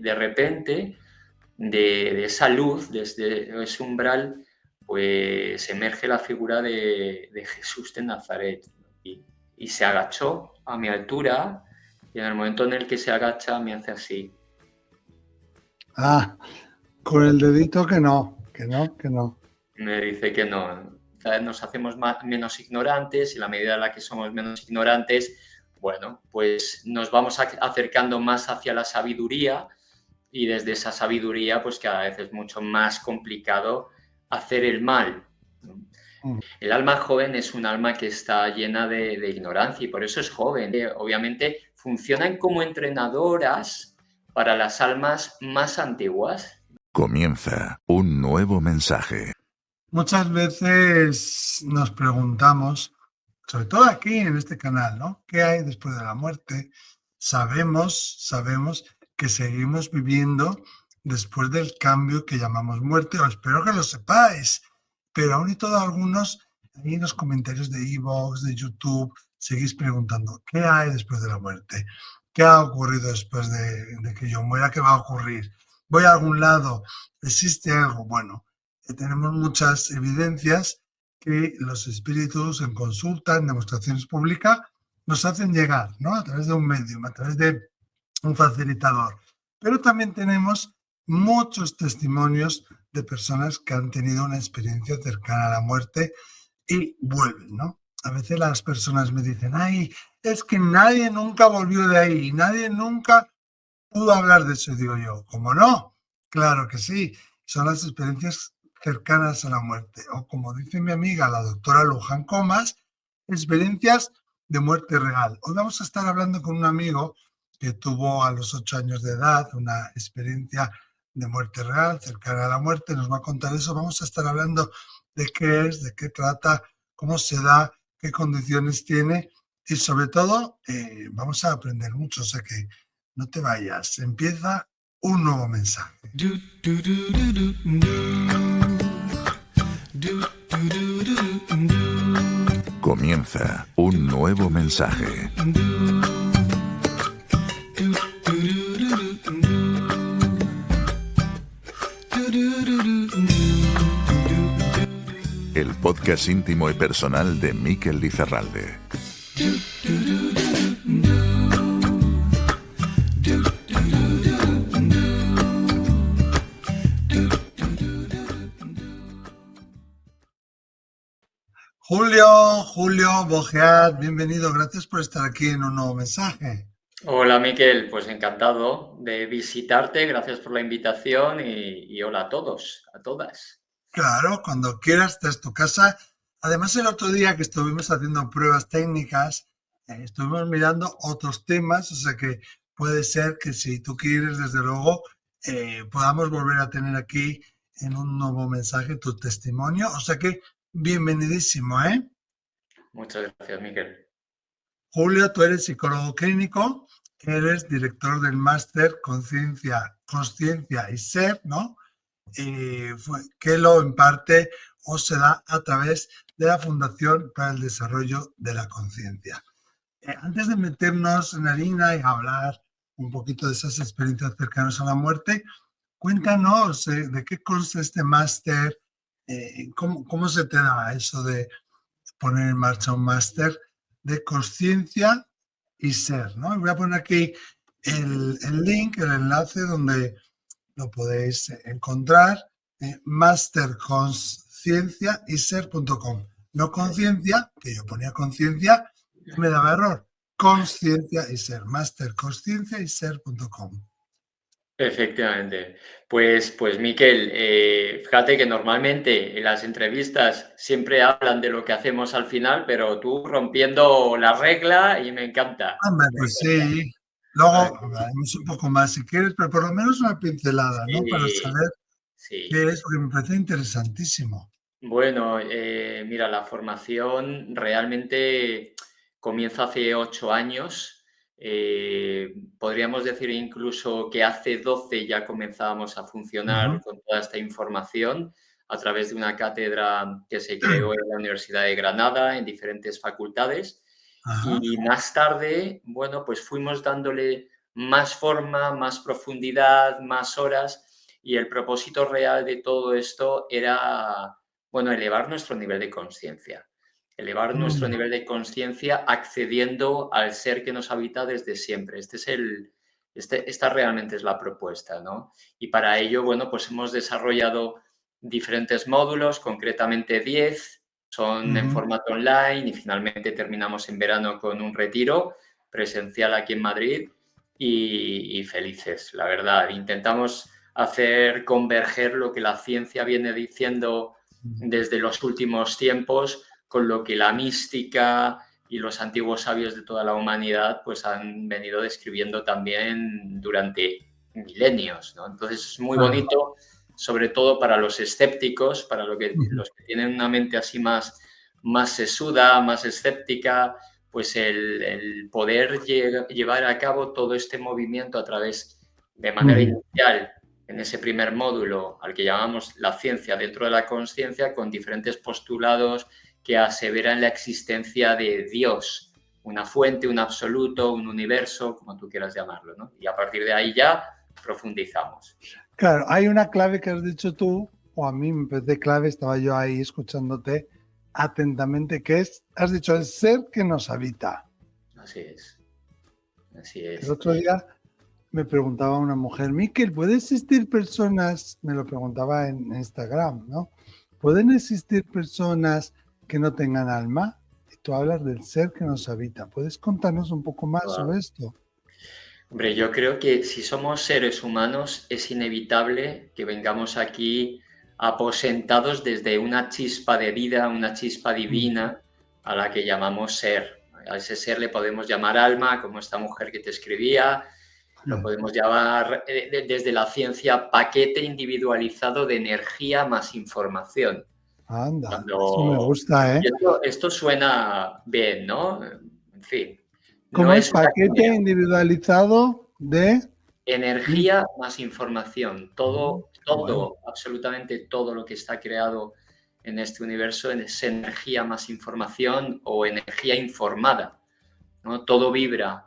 de repente, de esa luz, desde ese umbral, pues emerge la figura de Jesús de Nazaret. Y se agachó a mi altura, y en el momento en el que se agacha me hace así. Ah, con el dedito que no, que no, que no. Me dice que no, cada vez nos hacemos menos ignorantes, y en la medida en la que somos menos ignorantes, bueno, pues nos vamos acercando más hacia la sabiduría, y desde esa sabiduría pues cada vez es mucho más complicado hacer el mal. El alma joven es un alma que está llena de ignorancia, y por eso es joven. Obviamente funcionan como entrenadoras para las almas más antiguas. Comienza un nuevo mensaje. Muchas veces nos preguntamos, sobre todo aquí en este canal, ¿no? ¿Qué hay después de la muerte? Sabemos que seguimos viviendo después del cambio que llamamos muerte, o espero que lo sepáis, pero aún y todo algunos, ahí en los comentarios de iVoox, de YouTube, seguís preguntando, ¿qué hay después de la muerte? ¿Qué ha ocurrido después de que yo muera? ¿Qué va a ocurrir? ¿Voy a algún lado? ¿Existe algo? Bueno, tenemos muchas evidencias que los espíritus en consulta, en demostraciones públicas, nos hacen llegar, ¿no? A través de un medium, a través de un facilitador. Pero también tenemos muchos testimonios de personas que han tenido una experiencia cercana a la muerte y vuelven, ¿no? A veces las personas me dicen, ay, es que nadie nunca volvió de ahí, nadie nunca pudo hablar de eso. Y digo yo, ¿cómo no? Claro que sí, son las experiencias cercanas a la muerte, o como dice mi amiga la doctora Luján Comas, experiencias de muerte real. Hoy vamos a estar hablando con un amigo que tuvo a los 8 años de edad una experiencia de muerte real, cercana a la muerte, nos va a contar eso. Vamos a estar hablando de qué es, de qué trata, cómo se da, qué condiciones tiene, y sobre todo vamos a aprender mucho. O sea que no te vayas, empieza un nuevo mensaje. Comienza un nuevo mensaje. El podcast íntimo y personal de Mikel Lizarralde. Julio Bogeat, bienvenido, gracias por estar aquí en un nuevo mensaje. Hola Miquel, pues encantado de visitarte, gracias por la invitación, y hola a todos, a todas. Claro, cuando quieras, esta es tu casa. Además, el otro día que estuvimos haciendo pruebas técnicas, estuvimos mirando otros temas, o sea que puede ser que si tú quieres, desde luego, podamos volver a tener aquí en un nuevo mensaje tu testimonio. O sea que bienvenidísimo, ¿eh? Muchas gracias, Miquel. Julio, tú eres psicólogo clínico, eres director del máster Conciencia, Consciencia y Ser, ¿no? Que lo imparte o se da a través de la Fundación para el Desarrollo de la Conciencia. Antes de meternos en harina y hablar un poquito de esas experiencias cercanas a la muerte, cuéntanos de qué consta este máster, cómo se te da eso de poner en marcha un máster de conciencia y ser, ¿no? Y voy a poner aquí el link, el enlace donde lo podéis encontrar, masterconscienciayser.com. No conciencia, que yo ponía conciencia y me daba error. Conciencia y ser, masterconscienciayser.com. Efectivamente. Pues Miquel, fíjate que normalmente en las entrevistas siempre hablan de lo que hacemos al final, pero tú rompiendo la regla, y me encanta. Hombre, pues sí. Luego hablaremos un poco más si quieres, pero por lo menos una pincelada, ¿no? Para Sí, saber sí. qué es, porque me parece interesantísimo. Bueno, mira, la formación realmente comienza hace 8 años. Podríamos decir incluso que hace 12 ya comenzábamos a funcionar con toda esta información a través de una cátedra que se creó en la Universidad de Granada, en diferentes facultades. Ajá. Y más tarde, bueno, pues fuimos dándole más forma, más profundidad, más horas, y el propósito real de todo esto era, bueno, elevar nuestro nivel de conciencia. Elevar nuestro nivel de conciencia accediendo al ser que nos habita desde siempre. Esta realmente es la propuesta, ¿no? Y para ello, bueno, pues hemos desarrollado diferentes módulos, concretamente 10, son en formato online, y finalmente terminamos en verano con un retiro presencial aquí en Madrid y felices, la verdad. Intentamos hacer converger lo que la ciencia viene diciendo desde los últimos tiempos con lo que la mística y los antiguos sabios de toda la humanidad pues han venido describiendo también durante milenios, ¿no? Entonces es muy bonito, sobre todo para los escépticos, para los que tienen una mente así más sesuda, más escéptica, pues el poder llevar a cabo todo este movimiento a través, de manera inicial, en ese primer módulo al que llamamos la ciencia dentro de la conciencia, con diferentes postulados que aseveran la existencia de Dios, una fuente, un absoluto, un universo, como tú quieras llamarlo, ¿no? Y a partir de ahí ya profundizamos. Claro, hay una clave que has dicho tú, o a mí me parece clave, estaba yo ahí escuchándote atentamente, que es, has dicho, el ser que nos habita. Así es. Así es. El otro día me preguntaba una mujer, Miquel, ¿puede existir personas, me lo preguntaba en Instagram, ¿no? ¿Pueden existir personas que no tengan alma? Y tú hablas del ser que nos habita. ¿Puedes contarnos un poco más sobre esto? Hombre, yo creo que si somos seres humanos es inevitable que vengamos aquí aposentados desde una chispa de vida, una chispa divina a la que llamamos ser. A ese ser le podemos llamar alma, como esta mujer que te escribía, lo podemos llamar desde la ciencia paquete individualizado de energía más información. Anda, eso me gusta, ¿eh? Esto suena bien, ¿no? En fin. ¿Cómo es paquete individualizado de energía más información? Todo, absolutamente todo lo que está creado en este universo es energía más información o energía informada, ¿no? Todo vibra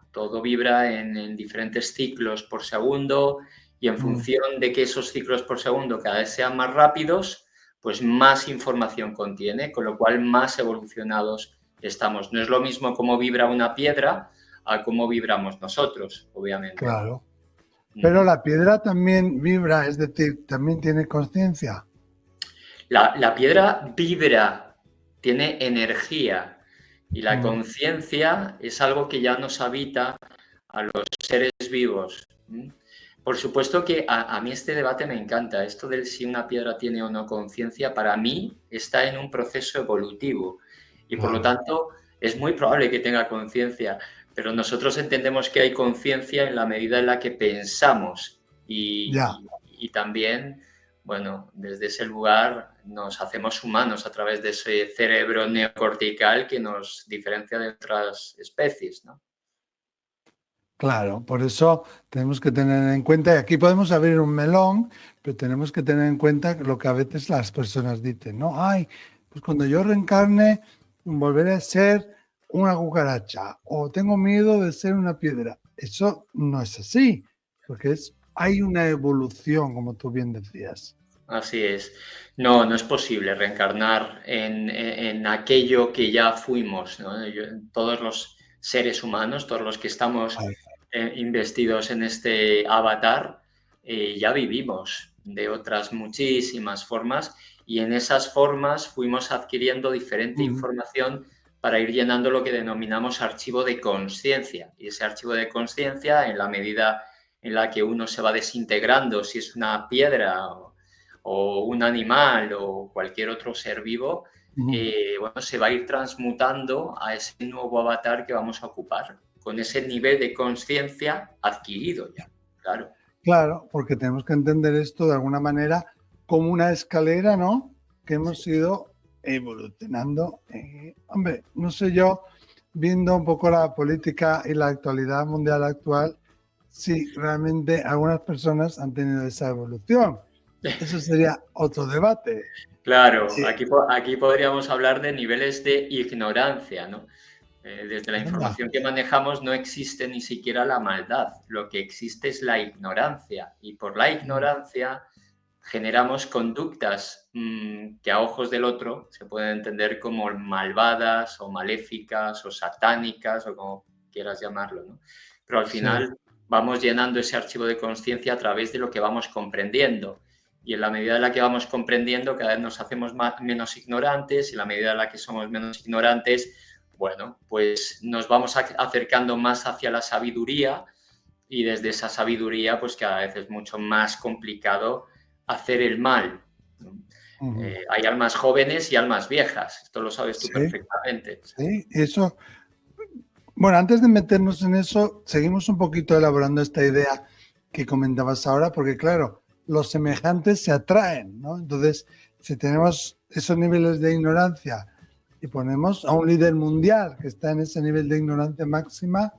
en diferentes ciclos por segundo, y en función de que esos ciclos por segundo cada vez sean más rápidos, pues más información contiene, con lo cual más evolucionados estamos. No es lo mismo cómo vibra una piedra a cómo vibramos nosotros, obviamente. Claro. Pero la piedra también vibra, es decir, también tiene conciencia. La piedra vibra, tiene energía, y la conciencia es algo que ya nos habita a los seres vivos. Por supuesto que a mí este debate me encanta. Esto de si una piedra tiene o no conciencia, para mí está en un proceso evolutivo y por lo tanto es muy probable que tenga conciencia, pero nosotros entendemos que hay conciencia en la medida en la que pensamos y también, bueno, desde ese lugar nos hacemos humanos a través de ese cerebro neocortical que nos diferencia de otras especies, ¿no? Claro, por eso tenemos que tener en cuenta, y aquí podemos abrir un melón, pero tenemos que tener en cuenta lo que a veces las personas dicen, ¿no? Ay, pues cuando yo reencarne, volveré a ser una cucaracha, o tengo miedo de ser una piedra. Eso no es así, porque hay una evolución, como tú bien decías. Así es. No, no es posible reencarnar en aquello que ya fuimos, ¿no? Todos los seres humanos, todos los que estamos investidos en este avatar, ya vivimos de otras muchísimas formas, y en esas formas fuimos adquiriendo diferente información para ir llenando lo que denominamos archivo de conciencia. Y ese archivo de conciencia, en la medida en la que uno se va desintegrando, si es una piedra o un animal o cualquier otro ser vivo, bueno, se va a ir transmutando a ese nuevo avatar que vamos a ocupar, con ese nivel de conciencia adquirido ya, claro. Claro, porque tenemos que entender esto de alguna manera como una escalera, ¿no? Que hemos ido evolucionando. Hombre, no sé yo, viendo un poco la política y la actualidad mundial actual, si realmente algunas personas han tenido esa evolución. Eso sería otro debate. Claro, aquí podríamos hablar de niveles de ignorancia, ¿no? Desde la Anda. información que manejamos no existe ni siquiera la maldad, lo que existe es la ignorancia y por la ignorancia generamos conductas que a ojos del otro se pueden entender como malvadas o maléficas o satánicas o como quieras llamarlo, ¿no? Pero al Sí. final vamos llenando ese archivo de conciencia a través de lo que vamos comprendiendo. Y en la medida en la que vamos comprendiendo, cada vez nos hacemos menos ignorantes y en la medida en la que somos menos ignorantes, bueno, pues nos vamos acercando más hacia la sabiduría y desde esa sabiduría, pues cada vez es mucho más complicado hacer el mal. Ujú. Hay almas jóvenes y almas viejas, esto lo sabes tú Sí, perfectamente. sí, eso. Bueno, antes de meternos en eso, seguimos un poquito elaborando esta idea que comentabas ahora, porque claro, los semejantes se atraen, ¿no? Entonces, si tenemos esos niveles de ignorancia y ponemos a un líder mundial que está en ese nivel de ignorancia máxima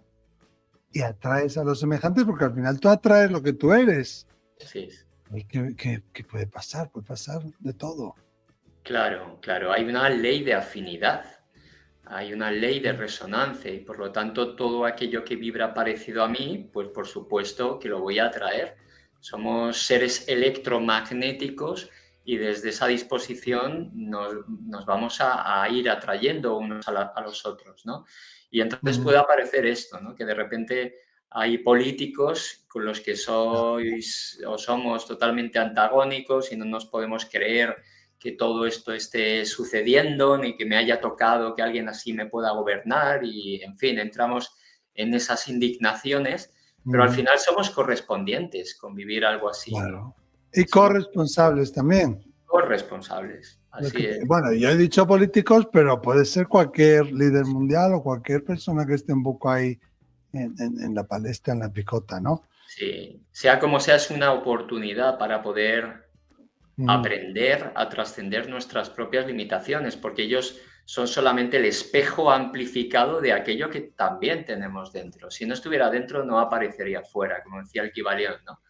y atraes a los semejantes, porque al final tú atraes lo que tú eres. Así es. ¿Y qué puede pasar? Puede pasar de todo. Claro, claro, hay una ley de afinidad, hay una ley de resonancia y por lo tanto todo aquello que vibra parecido a mí, pues por supuesto que lo voy a atraer. Somos seres electromagnéticos y desde esa disposición nos vamos a ir atrayendo unos a los otros, ¿no? Y entonces Ujú. puede aparecer esto, ¿no? Que de repente hay políticos con los que Ya. sois o somos totalmente antagónicos y no nos podemos creer que todo esto esté sucediendo, ni que me haya tocado que alguien así me pueda gobernar y, en fin, entramos en esas indignaciones, pero al Ujú. final somos correspondientes con vivir algo así, ¿no? Claro. Y Somos corresponsables también. corresponsables, así es. Bueno, yo he dicho políticos, pero puede ser cualquier líder mundial o cualquier persona que esté un poco ahí en la palestra, en la picota, ¿no? Sí, sea como sea, es una oportunidad para poder Mm, aprender a trascender nuestras propias limitaciones, porque ellos son solamente el espejo amplificado de aquello que también tenemos dentro. Si no estuviera dentro, no aparecería fuera, como decía el Kybalión, ¿no?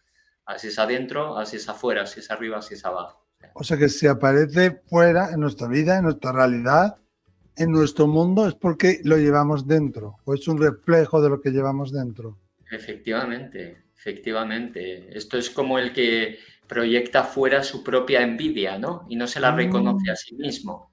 Así es adentro, así es afuera, así es arriba, así es abajo. O sea que si aparece fuera en nuestra vida, en nuestra realidad, en nuestro mundo, es porque lo llevamos dentro o es un reflejo de lo que llevamos dentro. Efectivamente, efectivamente. Esto es como el que proyecta fuera su propia envidia, ¿no? Y no se la reconoce a Mm, sí mismo.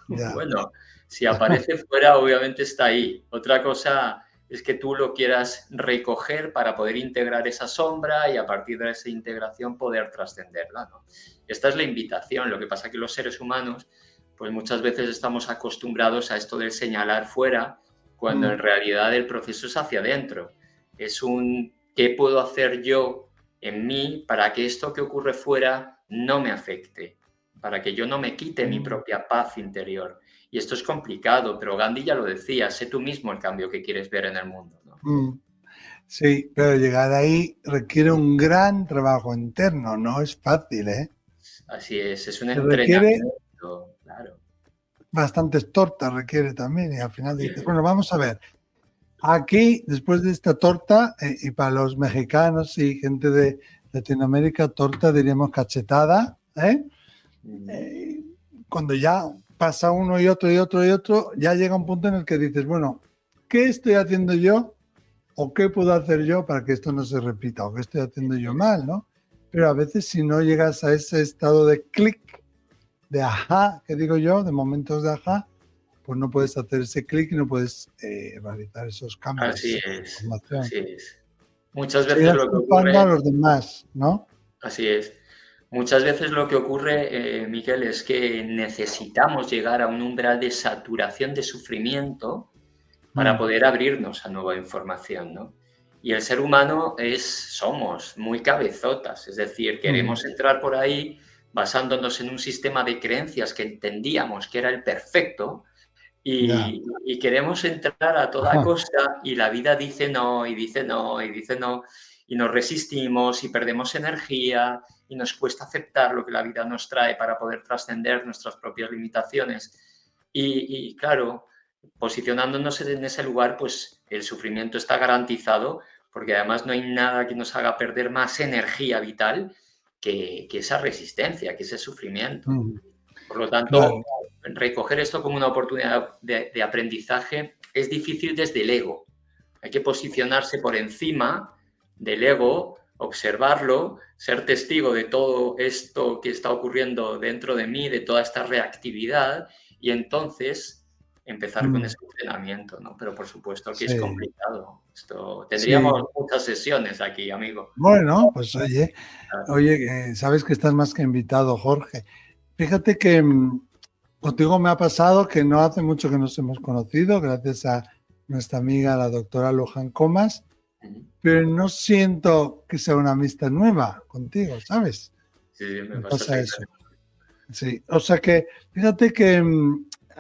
ya. Bueno, si aparece fuera, obviamente está ahí. Otra cosa es que tú lo quieras recoger para poder integrar esa sombra y a partir de esa integración poder trascenderla, ¿no? Esta es la invitación. Lo que pasa es que los seres humanos, pues muchas veces estamos acostumbrados a esto del señalar fuera, cuando en Mm, realidad el proceso es hacia adentro. Es un ¿qué puedo hacer yo en mí para que esto que ocurre fuera no me afecte? Para que yo no me quite mi mm, propia paz interior. Y esto es complicado, pero Gandhi ya lo decía, sé tú mismo el cambio que quieres ver en el mundo, ¿no? mm. Sí, pero llegar ahí requiere un gran trabajo interno, no es fácil, ¿eh? Así es un Se requiere entrenamiento, claro. bastantes tortas, requiere también, y al final dices, Sí, bueno, vamos a ver, aquí, después de esta torta, y para los mexicanos y gente de Latinoamérica, torta diríamos cachetada, ¿eh? Eh, Cuando ya pasa uno y otro y otro y otro, ya llega un punto en el que dices, bueno, ¿qué estoy haciendo yo o qué puedo hacer yo para que esto no se repita o qué estoy haciendo yo mal, ¿no? Pero a veces si no llegas a ese estado de clic, de ajá, que digo yo, de momentos de ajá, pues no puedes hacer ese clic y no puedes realizar esos cambios, así esa es, transformación. así es. Muchas veces Seguirás lo que culpando a ocurre los demás, ¿no? Así es. Muchas veces lo que ocurre, Miguel, es que necesitamos llegar a un umbral de saturación de sufrimiento para Mm, poder abrirnos a nueva información, ¿no? Y el ser humano somos muy cabezotas, es decir, mm, queremos entrar por ahí basándonos en un sistema de creencias que entendíamos que era el perfecto ya. y queremos entrar a toda Ajá. costa y la vida dice no y dice no y dice no y nos resistimos y perdemos energía y nos cuesta aceptar lo que la vida nos trae para poder trascender nuestras propias limitaciones. Y claro, posicionándonos en ese lugar, pues el sufrimiento está garantizado porque además no hay nada que nos haga perder más energía vital que esa resistencia, que ese sufrimiento. Mm. Por lo tanto, Claro. recoger esto como una oportunidad de aprendizaje es difícil desde el ego. Hay que posicionarse por encima del ego, observarlo, ser testigo de todo esto que está ocurriendo dentro de mí, de toda esta reactividad, y entonces empezar con ese entrenamiento, ¿no? Pero por supuesto que es Sí, complicado. Esto, tendríamos sí. muchas sesiones aquí, amigo. Bueno, pues oye, Claro. oye, sabes que estás más que invitado, Jorge. Fíjate que contigo me ha pasado que no hace mucho que nos hemos conocido, gracias a nuestra amiga, la doctora Luján Comas, Ujú. pero no siento que sea una amistad nueva contigo, ¿sabes? Sí, sí, me Me pasa pasa exactamente. eso. Sí, o sea que fíjate que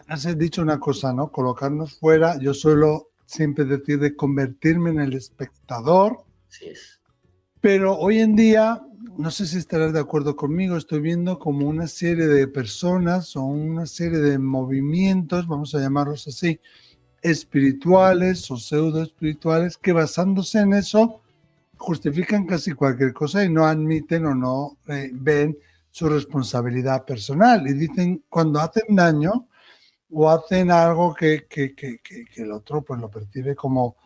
has dicho una cosa, ¿no? Colocarnos fuera, yo suelo siempre decir de convertirme en el espectador, Así es. pero hoy en día, no sé si estarás de acuerdo conmigo, estoy viendo como una serie de personas o una serie de movimientos, vamos a llamarlos así, espirituales o pseudo espirituales, que basándose en eso justifican casi cualquier cosa y no admiten o no ven su responsabilidad personal. Y dicen, cuando hacen daño o hacen algo que el otro pues lo percibe como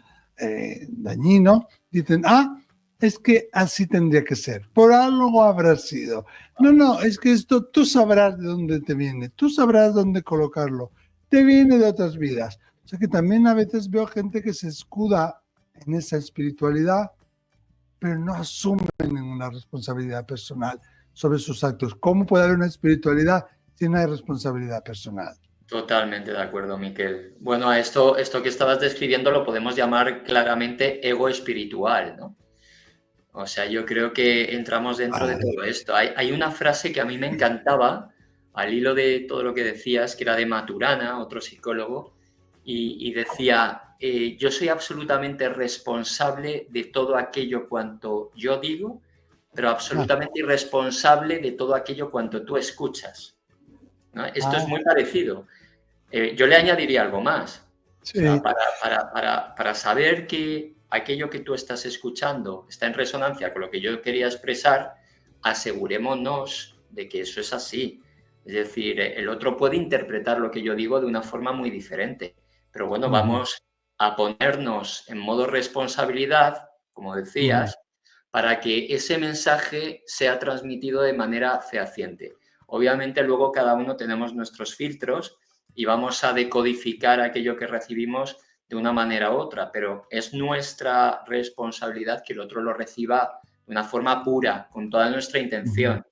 dañino, dicen, ah, es que así tendría que ser, por algo habrá sido. No, no, es que esto tú sabrás de dónde te viene, tú sabrás dónde colocarlo, te viene de otras vidas. O sea que también a veces veo gente que se escuda en esa espiritualidad, pero no asumen ninguna responsabilidad personal sobre sus actos. ¿Cómo puede haber una espiritualidad si no hay responsabilidad personal? Totalmente de acuerdo, Miquel. Bueno, a esto que estabas describiendo lo podemos llamar claramente ego espiritual, ¿no? O sea, yo creo que entramos dentro de Vale. todo esto. Hay una frase que a mí me encantaba, al hilo de todo lo que decías, que era de Maturana, otro psicólogo, y decía, yo soy absolutamente responsable de todo aquello cuanto yo digo, pero Ah, absolutamente irresponsable de todo aquello cuanto tú escuchas, ¿no? Esto es ah, muy parecido. Yo le añadiría algo más. O sea, sí. para saber que aquello que tú estás escuchando está en resonancia con lo que yo quería expresar, asegurémonos de que eso es así. Es decir, el otro puede interpretar lo que yo digo de una forma muy diferente. Pero bueno, Ujú, vamos a ponernos en modo responsabilidad, como ujú, decías, para que ese mensaje sea transmitido de manera fehaciente. Obviamente luego cada uno tenemos nuestros filtros y vamos a decodificar aquello que recibimos de una manera u otra, pero es nuestra responsabilidad que el otro lo reciba de una forma pura, con toda nuestra ujú. intención,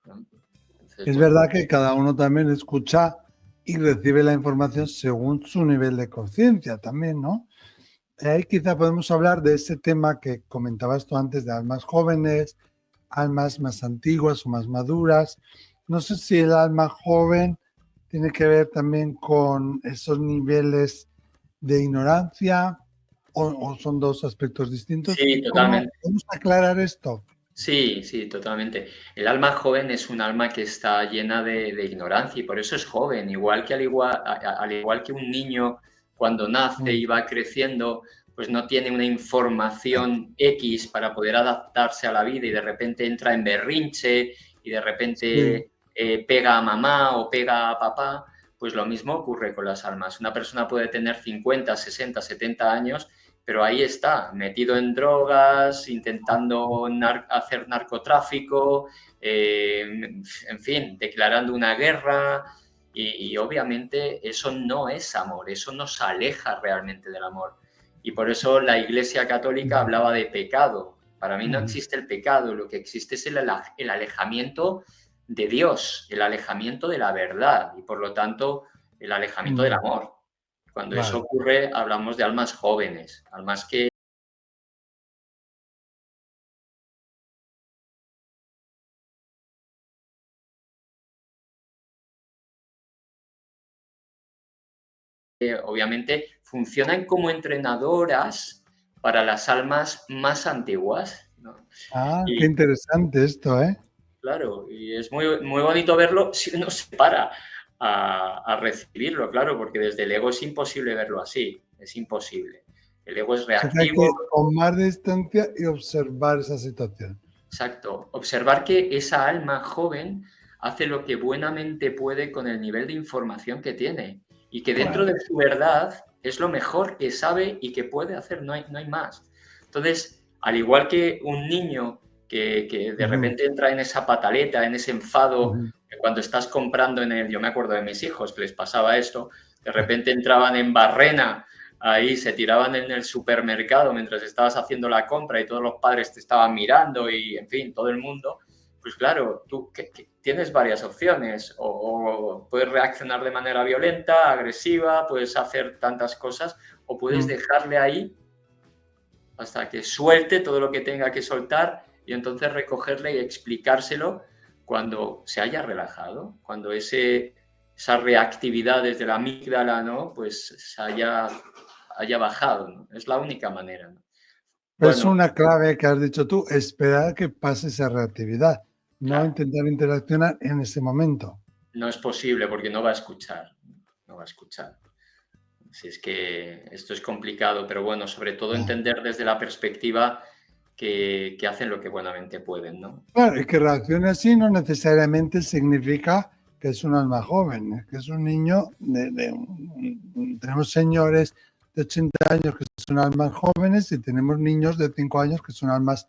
¿no? Entonces, Es bueno, verdad que cada uno también escucha y recibe la información según su nivel de conciencia también, ¿no? Ahí quizá podemos hablar de ese tema que comentabas tú antes de almas jóvenes, almas más antiguas o más maduras. No sé si el alma joven tiene que ver también con esos niveles de ignorancia o son dos aspectos distintos. sí, ¿Cómo totalmente. podemos aclarar esto? Sí, sí, totalmente. El alma joven es un alma que está llena de ignorancia y por eso es joven, al igual que un niño cuando nace Mm, y va creciendo, pues no tiene una información X para poder adaptarse a la vida y de repente entra en berrinche y de sí, repente pega a mamá o pega a papá, pues lo mismo ocurre con las almas. Una persona puede tener 50, 60, 70 años, pero ahí está, metido en drogas, intentando hacer narcotráfico, en fin, declarando una guerra. Y obviamente eso no es amor, eso nos aleja realmente del amor. Y por eso la Iglesia Católica ujú, hablaba de pecado. Para mí no ujú, existe el pecado, lo que existe es el alejamiento de Dios, el alejamiento de la verdad y por lo tanto el alejamiento del ujú. amor. Cuando eso Vale. ocurre, hablamos de almas jóvenes, almas que obviamente funcionan como entrenadoras para las almas más antiguas, ¿no? Ah, qué Y interesante esto, ¿eh? claro, y es muy, muy bonito verlo si uno se para a recibirlo, claro, porque desde el ego es imposible verlo así, es imposible. El ego es O sea que hay reactivo. que tomar distancia y observar esa situación. Exacto. Observar que esa alma joven hace lo que buenamente puede con el nivel de información que tiene y que dentro Claro. de su verdad es lo mejor que sabe y que puede hacer, no hay más. Entonces, al igual que un niño que de Ujú, repente entra en esa pataleta, en ese enfado, ujú. que cuando estás comprando yo me acuerdo de mis hijos que les pasaba esto, de repente entraban en barrena, ahí se tiraban en el supermercado mientras estabas haciendo la compra y todos los padres te estaban mirando y, en fin, todo el mundo. Pues claro, tú tienes varias opciones, o puedes reaccionar de manera violenta, agresiva, puedes hacer tantas cosas, o puedes Mm. dejarle ahí hasta que suelte todo lo que tenga que soltar y entonces recogerle y explicárselo cuando se haya relajado, cuando esa reactividad desde la amígdala, ¿no? Pues haya bajado, ¿no? Es la única manera, ¿no? Es Bueno, una clave que has dicho tú, esperar a que pase esa reactividad, no claro, intentar interaccionar en ese momento. no es posible porque no va a escuchar, no va a escuchar. Si es que esto es complicado, pero bueno, sobre todo Ah. entender desde la perspectiva que hacen lo que buenamente pueden, ¿no? Claro, y que reaccione así no necesariamente significa que es un alma joven, que es un niño tenemos señores de 80 años que son almas jóvenes y tenemos niños de 5 años que son almas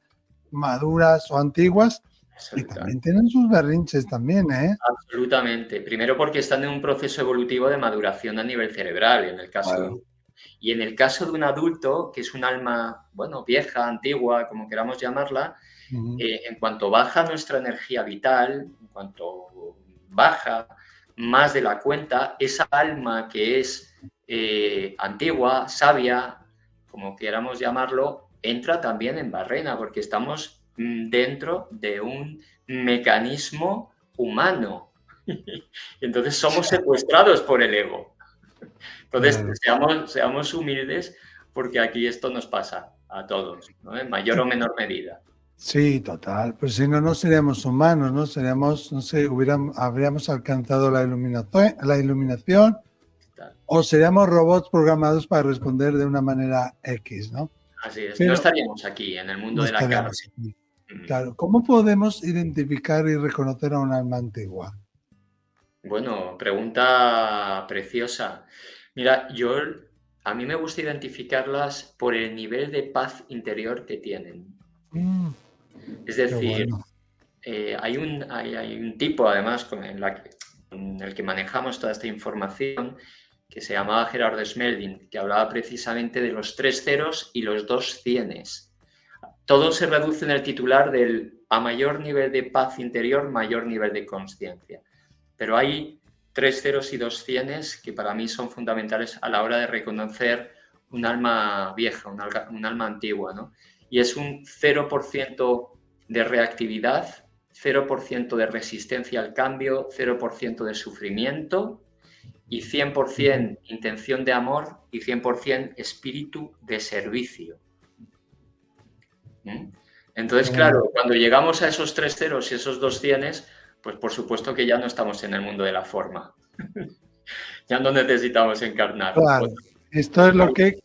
maduras o antiguas y también Absolutamente. tienen sus berrinches también, ¿eh? Absolutamente. Primero porque están en un proceso evolutivo de maduración a nivel cerebral, en el caso de Claro. un y en el caso de un adulto, que es un alma, bueno, vieja, antigua, como queramos llamarla, Ujú, en cuanto baja nuestra energía vital, en cuanto baja más de la cuenta, esa alma que es antigua, sabia, como queramos llamarlo, entra también en barrena, porque estamos dentro de un mecanismo humano. Entonces somos secuestrados por el ego. Entonces, claro. seamos humildes porque aquí esto nos pasa a todos, ¿no? En mayor o menor medida. Sí, total. Pues si no, no seríamos humanos, ¿no? Seríamos, no sé, habríamos alcanzado la iluminación o seríamos robots programados para responder de una manera X, ¿no? Así es. No Pero estaríamos aquí en el mundo no de la carne. estaríamos aquí. Mm. Claro, ¿cómo podemos identificar y reconocer a un alma antigua? Bueno, pregunta preciosa. Mira, a mí me gusta identificarlas por el nivel de paz interior que tienen. Mm, Es qué decir, bueno. hay un tipo, además, con el que manejamos toda esta información, que se llamaba Gerardo Smelding, que hablaba precisamente de los 3 ceros y los 2 cienes. Todo se reduce en el titular del a mayor nivel de paz interior, mayor nivel de consciencia. Pero hay 3 ceros y 2 cienes que para mí son fundamentales a la hora de reconocer un alma vieja, un alma antigua, ¿no? Y es un 0% de reactividad, 0% de resistencia al cambio, 0% de sufrimiento y Ujú. 100% intención de amor y 100% espíritu de servicio. ¿Mm? Qué Entonces, bonito. claro, cuando llegamos a esos 3 ceros y esos 2 cienes, pues por supuesto que ya no estamos en el mundo de la forma. Ya no necesitamos encarnar. Claro, esto es lo que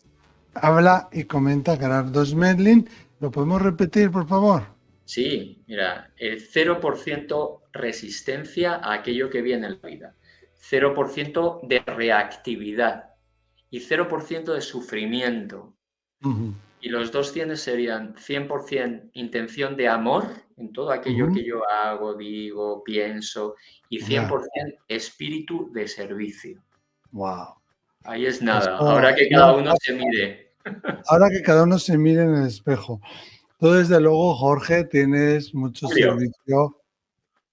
habla y comenta Gerardo Smedlin. ¿Lo podemos repetir, por favor? Sí, mira, el 0% resistencia a aquello que viene en la vida, 0% de reactividad y 0% de sufrimiento. Ujú, Y los 2 cienes serían 100% intención de amor en todo aquello ujú. que yo hago, digo, pienso, y Ya, 100% espíritu de servicio. wow. Ahí es nada. Esto Ahora que no cada es uno se fácil. mire. Ahora que cada uno se mire en el espejo. Tú, desde luego, Jorge, tienes mucho Julio, servicio.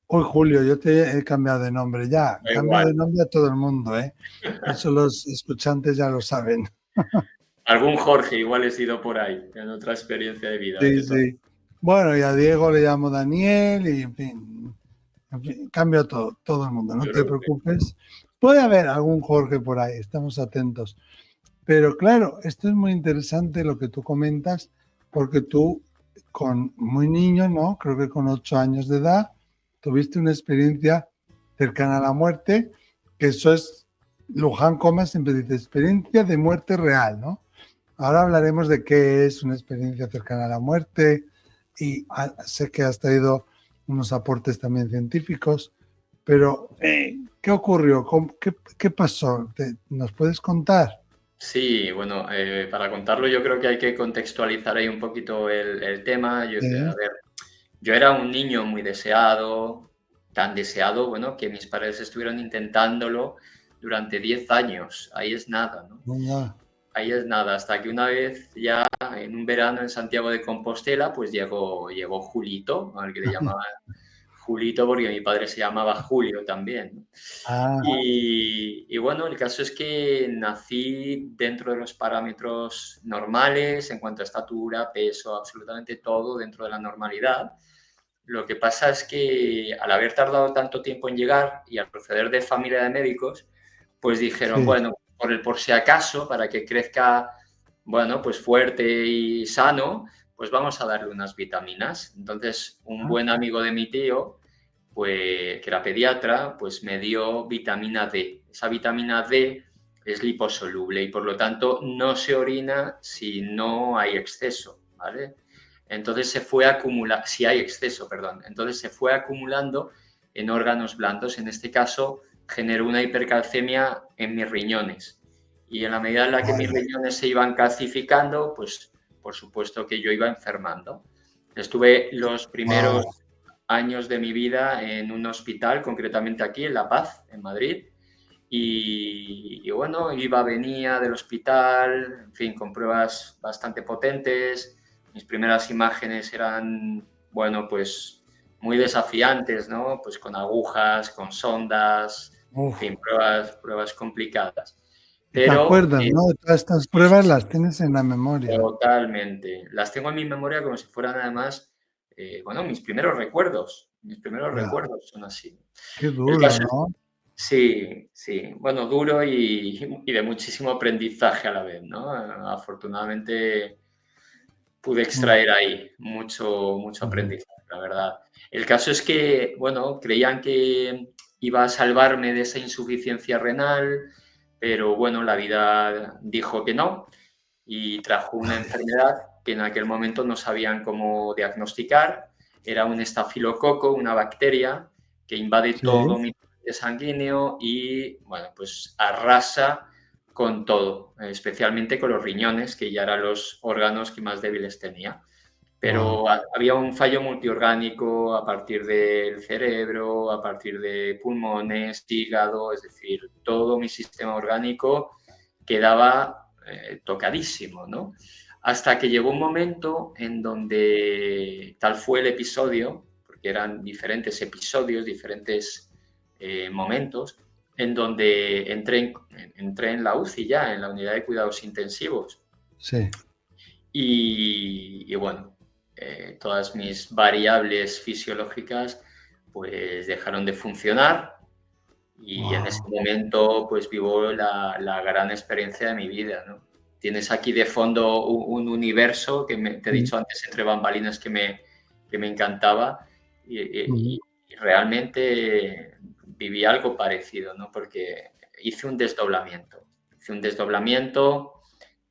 Uy, Julio, yo te he cambiado de nombre ya. da Cambio igual. de nombre a todo el mundo, ¿eh? Eso los escuchantes ya lo saben. Algún Jorge igual he sido por ahí, en otra experiencia de vida, Sí, vete tú. sí. Bueno, y a Diego le llamo Daniel y, en fin, cambio todo el mundo, No no te te preocupes. preocupes. Puede haber algún Jorge por ahí, estamos atentos. Pero claro, esto es muy interesante lo que tú comentas, porque tú, con muy niño, ¿no? Creo que con 8 años de edad, tuviste una experiencia cercana a la muerte, que eso es, Luján Coma siempre dice, experiencia de muerte real, ¿no? Ahora hablaremos de qué es una experiencia cercana a la muerte y sé que has traído unos aportes también científicos, pero ¿qué ocurrió? ¿Qué pasó? ¿Nos puedes contar? Sí, bueno, para contarlo yo creo que hay que contextualizar ahí un poquito el tema. A ver, yo era un niño muy deseado, tan deseado, bueno, que mis padres estuvieron intentándolo durante 10 años. Ahí es nada, ¿no? Venga. Ahí es nada, hasta que una vez ya en un verano en Santiago de Compostela, pues llegó Julito, al que le llamaban Julito porque mi padre se llamaba Julio también, ¿no? Ah, Y bueno, el caso es que nací dentro de los parámetros normales en cuanto a estatura, peso, absolutamente todo dentro de la normalidad. Lo que pasa es que al haber tardado tanto tiempo en llegar y al proceder de familia de médicos, pues dijeron, sí. bueno, por si acaso, para que crezca, bueno, pues fuerte y sano, pues vamos a darle unas vitaminas. Entonces, un Ah, buen amigo de mi tío, pues, que era pediatra, pues me dio vitamina D. Esa vitamina D es liposoluble y por lo tanto no se orina si no hay exceso, ¿vale? Entonces se fue acumulando, si hay exceso, perdón, entonces se fue acumulando en órganos blandos. En este caso, generó una hipercalcemia en mis riñones. Y en la medida en la que mis vaya. riñones se iban calcificando, pues por supuesto que yo iba enfermando. Estuve los primeros Wow. años de mi vida en un hospital, concretamente aquí en La Paz, en Madrid. Y bueno, iba, venía del hospital, en fin, con pruebas bastante potentes. Mis primeras imágenes eran, bueno, pues muy desafiantes, ¿no? Pues con agujas, con sondas, en Uf. fin, pruebas complicadas. Y te Pero acuerdas, ¿no? De todas estas sí, sí, pruebas sí, las tienes en la memoria. totalmente. Las tengo en mi memoria como si fueran además, bueno, mis primeros recuerdos. Mis primeros Ya, recuerdos son así. qué El duro, caso es ¿no? sí, sí. Bueno, duro y de muchísimo aprendizaje a la vez, ¿no? Afortunadamente pude Mm, extraer ahí mucho ujú. aprendizaje, la verdad. El caso es que, bueno, creían que iba a salvarme de esa insuficiencia renal, pero bueno, la vida dijo que no y trajo una enfermedad que en aquel momento no sabían cómo diagnosticar. Era un estafilococo, una bacteria que invade todo Sí, mi torrente sanguíneo y, bueno, pues arrasa con todo, especialmente con los riñones, que ya eran los órganos que más débiles tenía. wow. Pero había un fallo multiorgánico a partir del cerebro, a partir de pulmones, hígado, es decir, todo mi sistema orgánico quedaba tocadísimo, ¿no? Hasta que llegó un momento en donde tal fue el episodio, porque eran diferentes episodios, diferentes momentos, en donde entré en la UCI ya, en la unidad de cuidados intensivos. Sí. Y bueno, todas mis variables fisiológicas pues dejaron de funcionar y en ese Wow. momento pues vivo la gran experiencia de mi vida, ¿no? Tienes aquí de fondo un universo que te he Mm, dicho antes entre bambalinas que me encantaba mm, y realmente viví algo parecido, ¿no? Porque hice un desdoblamiento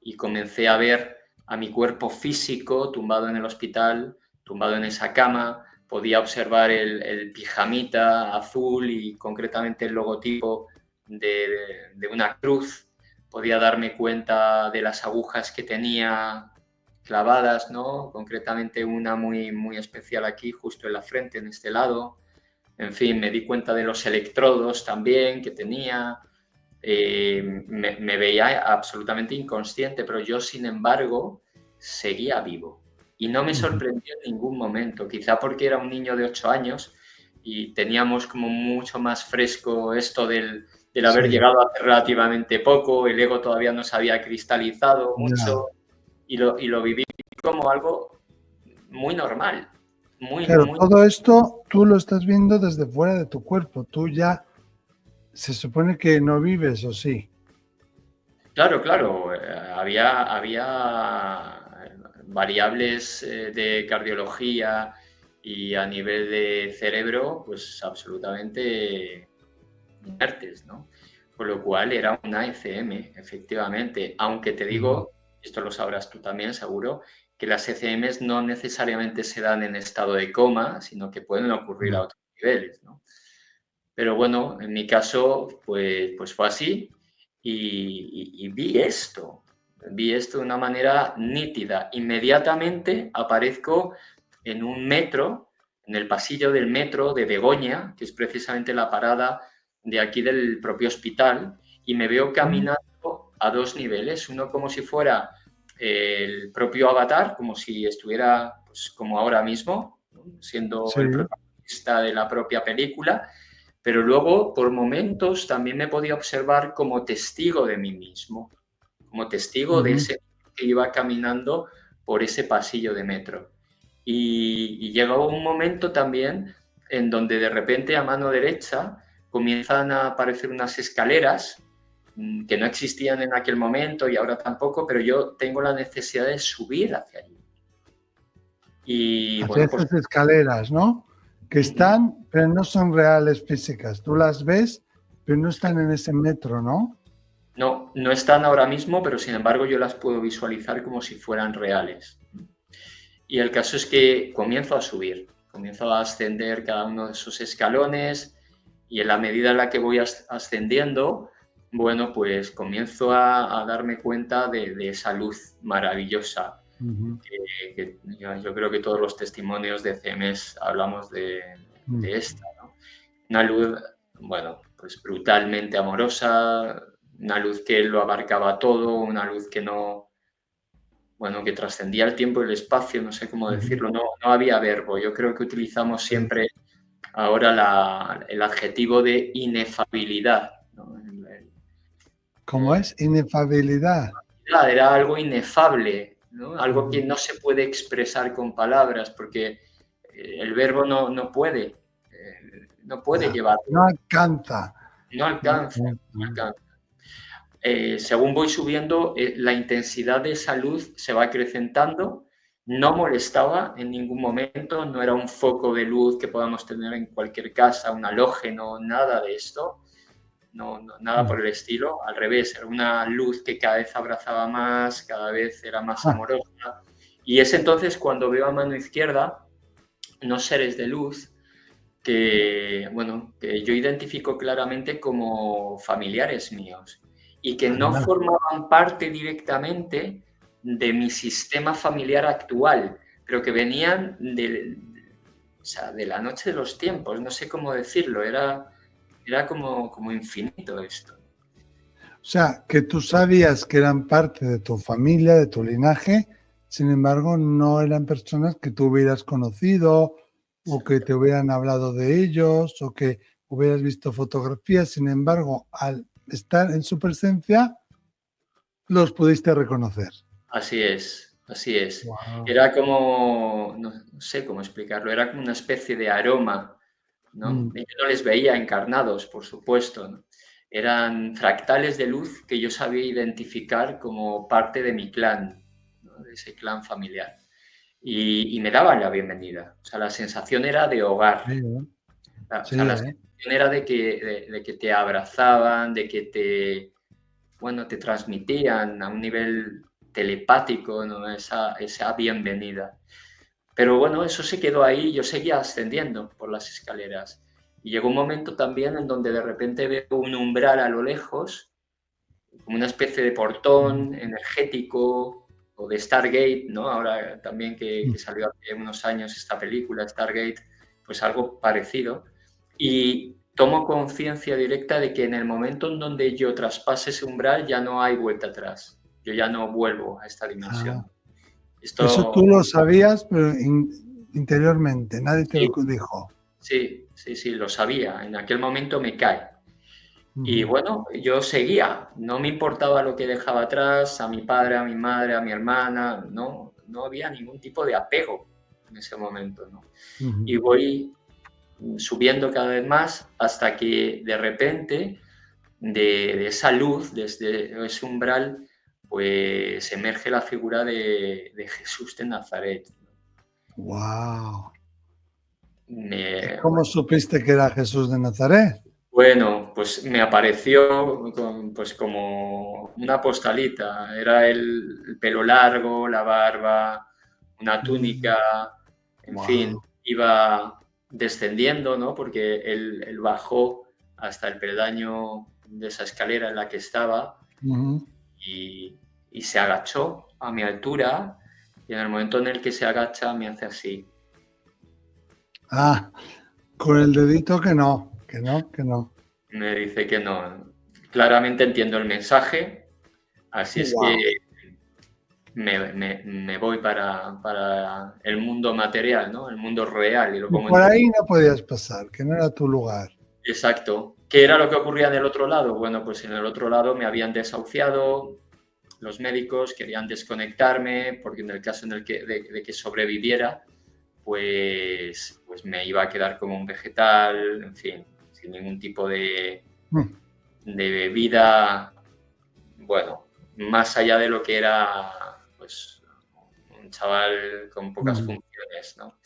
y comencé a ver a mi cuerpo físico tumbado en el hospital, tumbado en esa cama, podía observar el pijamita azul y concretamente el logotipo de una cruz, podía darme cuenta de las agujas que tenía clavadas, ¿no? Concretamente una muy especial aquí, justo en la frente, en este lado. En fin, me di cuenta de los electrodos también que tenía, me veía absolutamente inconsciente, pero yo, sin embargo, seguía vivo. Y no me ujú. sorprendió en ningún momento, quizá porque era un niño de 8 años y teníamos como mucho más fresco esto del haber Sí, llegado hace relativamente poco, el ego todavía no se había cristalizado ya. mucho y lo viví como algo muy normal, Claro, muy todo esto tú lo estás viendo desde fuera de tu cuerpo. Tú ya se supone que no vives, ¿o sí? claro, claro. Había variables de cardiología y a nivel de cerebro, pues absolutamente inertes, ¿no? Con lo cual era una ECM, efectivamente. Aunque te Ujú. digo, esto lo sabrás tú también, seguro, que las ECMs no necesariamente se dan en estado de coma, sino que pueden ocurrir a Ya. otros niveles, ¿no? Pero bueno, en mi caso, pues fue así y vi esto de una manera nítida. Inmediatamente aparezco en un metro, en el pasillo del metro de Begoña, que es precisamente la parada de aquí del propio hospital, y me veo caminando a dos niveles, uno como si fuera el propio avatar, como si estuviera, pues, como ahora mismo, ¿no? Siendo Sí. el protagonista de la propia película, pero luego, por momentos, también me podía observar como testigo de mí mismo, como testigo de Ujú. ese que iba caminando por ese pasillo de metro. Y llegó un momento también en donde de repente a mano derecha comienzan a aparecer unas escaleras que no existían en aquel momento y ahora tampoco, pero yo tengo la necesidad de subir hacia allí. Y Hacia bueno, pues esas escaleras, ¿no? Que están, pero no son reales físicas. Tú las ves, pero no están en ese metro, ¿no? no, no están ahora mismo, pero sin embargo yo las puedo visualizar como si fueran reales. Y el caso es que comienzo a ascender cada uno de esos escalones y en la medida en la que voy ascendiendo, bueno, pues comienzo a darme cuenta de esa luz maravillosa. Ujú. Que yo creo que todos los testimonios de CMS hablamos Mm. de esta, ¿no? Una luz, bueno, pues brutalmente amorosa, una luz que lo abarcaba todo, una luz que no, bueno, que trascendía el tiempo y el espacio, no sé cómo Ujú. decirlo, no había verbo. Yo creo que utilizamos Sí. siempre ahora el adjetivo de inefabilidad, ¿no? ¿Cómo es? Inefabilidad. Era algo inefable, ¿no? Algo que Ujú. no se puede expresar con palabras, porque el verbo no puede Ya. No llevarlo, alcanza. no No alcanza, no alcanza. alcanza. Según voy subiendo, la intensidad de esa luz se va acrecentando, no molestaba en ningún momento, no era un foco de luz que podamos tener en cualquier casa, un halógeno, nada de esto, nada Mm. por el estilo, al revés, era una luz que cada vez abrazaba más, cada vez era más Ah, amorosa. Y es entonces cuando veo a mano izquierda unos seres de luz que, bueno, que yo identifico claramente como familiares míos y que no anda. formaban parte directamente de mi sistema familiar actual, pero que venían o sea, de la noche de los tiempos, no sé cómo decirlo, era como infinito esto. O sea, que tú sabías que eran parte de tu familia, de tu linaje, sin embargo, no eran personas que tú hubieras conocido o que te hubieran hablado de ellos o que hubieras visto fotografías. Sin embargo, al estar en su presencia, los pudiste reconocer. Así es, así es. Wow. Era como, no sé cómo explicarlo, era como una especie de aroma, ¿no? Mm. Y yo no les veía encarnados, por supuesto, ¿no? Eran fractales de luz que yo sabía identificar como parte de mi clan, ¿no? De ese clan familiar. Y me daban la bienvenida. O sea, la sensación era de Sí, hogar. O sí, sea, la sensación era de que te abrazaban, de que bueno, te transmitían a un nivel telepático, ¿no? Esa bienvenida. Pero bueno, eso se quedó ahí, yo seguía ascendiendo por las escaleras. Y llegó un momento también en donde de repente veo un umbral a lo lejos, como una especie de portón energético o de Stargate, ¿no? Ahora también que salió hace unos años esta película, Stargate, pues algo parecido. Y tomo conciencia directa de que en el momento en donde yo traspase ese umbral ya no hay vuelta atrás. Yo ya no vuelvo a esta ah, dimensión. eso Esto tú lo sabías, pero interiormente, nadie te sí, lo dijo. sí, lo sabía. En aquel momento me cae. Y Ujú. bueno, yo seguía, no me importaba lo que dejaba atrás, a mi padre, a mi madre, a mi hermana, no había ningún tipo de apego en ese momento, ¿no? Ujú. Y voy subiendo cada vez más hasta que de repente de esa luz, desde ese umbral, pues emerge la figura de Jesús de Nazaret. Wow. ¿Cómo Bueno, supiste que era Jesús de Nazaret? bueno, pues me apareció pues como una postalita. Era el pelo largo, la barba, una túnica, en fin, Wow. iba descendiendo, ¿no? Porque él bajó hasta el peldaño de esa escalera en la que estaba Ujú. y, y se agachó a mi altura, y en el momento en el que se agacha me hace así. Ah, con el dedito que no, que no, que no. Me dice que no. Claramente entiendo el mensaje, así es que Wow. me voy para el mundo material, ¿no? El mundo real, y lo Y pongo por en... ahí no podías pasar, que no era tu lugar. Exacto. ¿Qué era lo que ocurría en el otro lado? Bueno, pues en el otro lado me habían desahuciado, los médicos querían desconectarme, porque en el caso en el que, de que sobreviviera, pues me iba a quedar como un vegetal, en fin, sin ningún tipo Mm, de vida, bueno, más allá de lo que era, pues, un chaval con pocas mm. funciones, ¿no?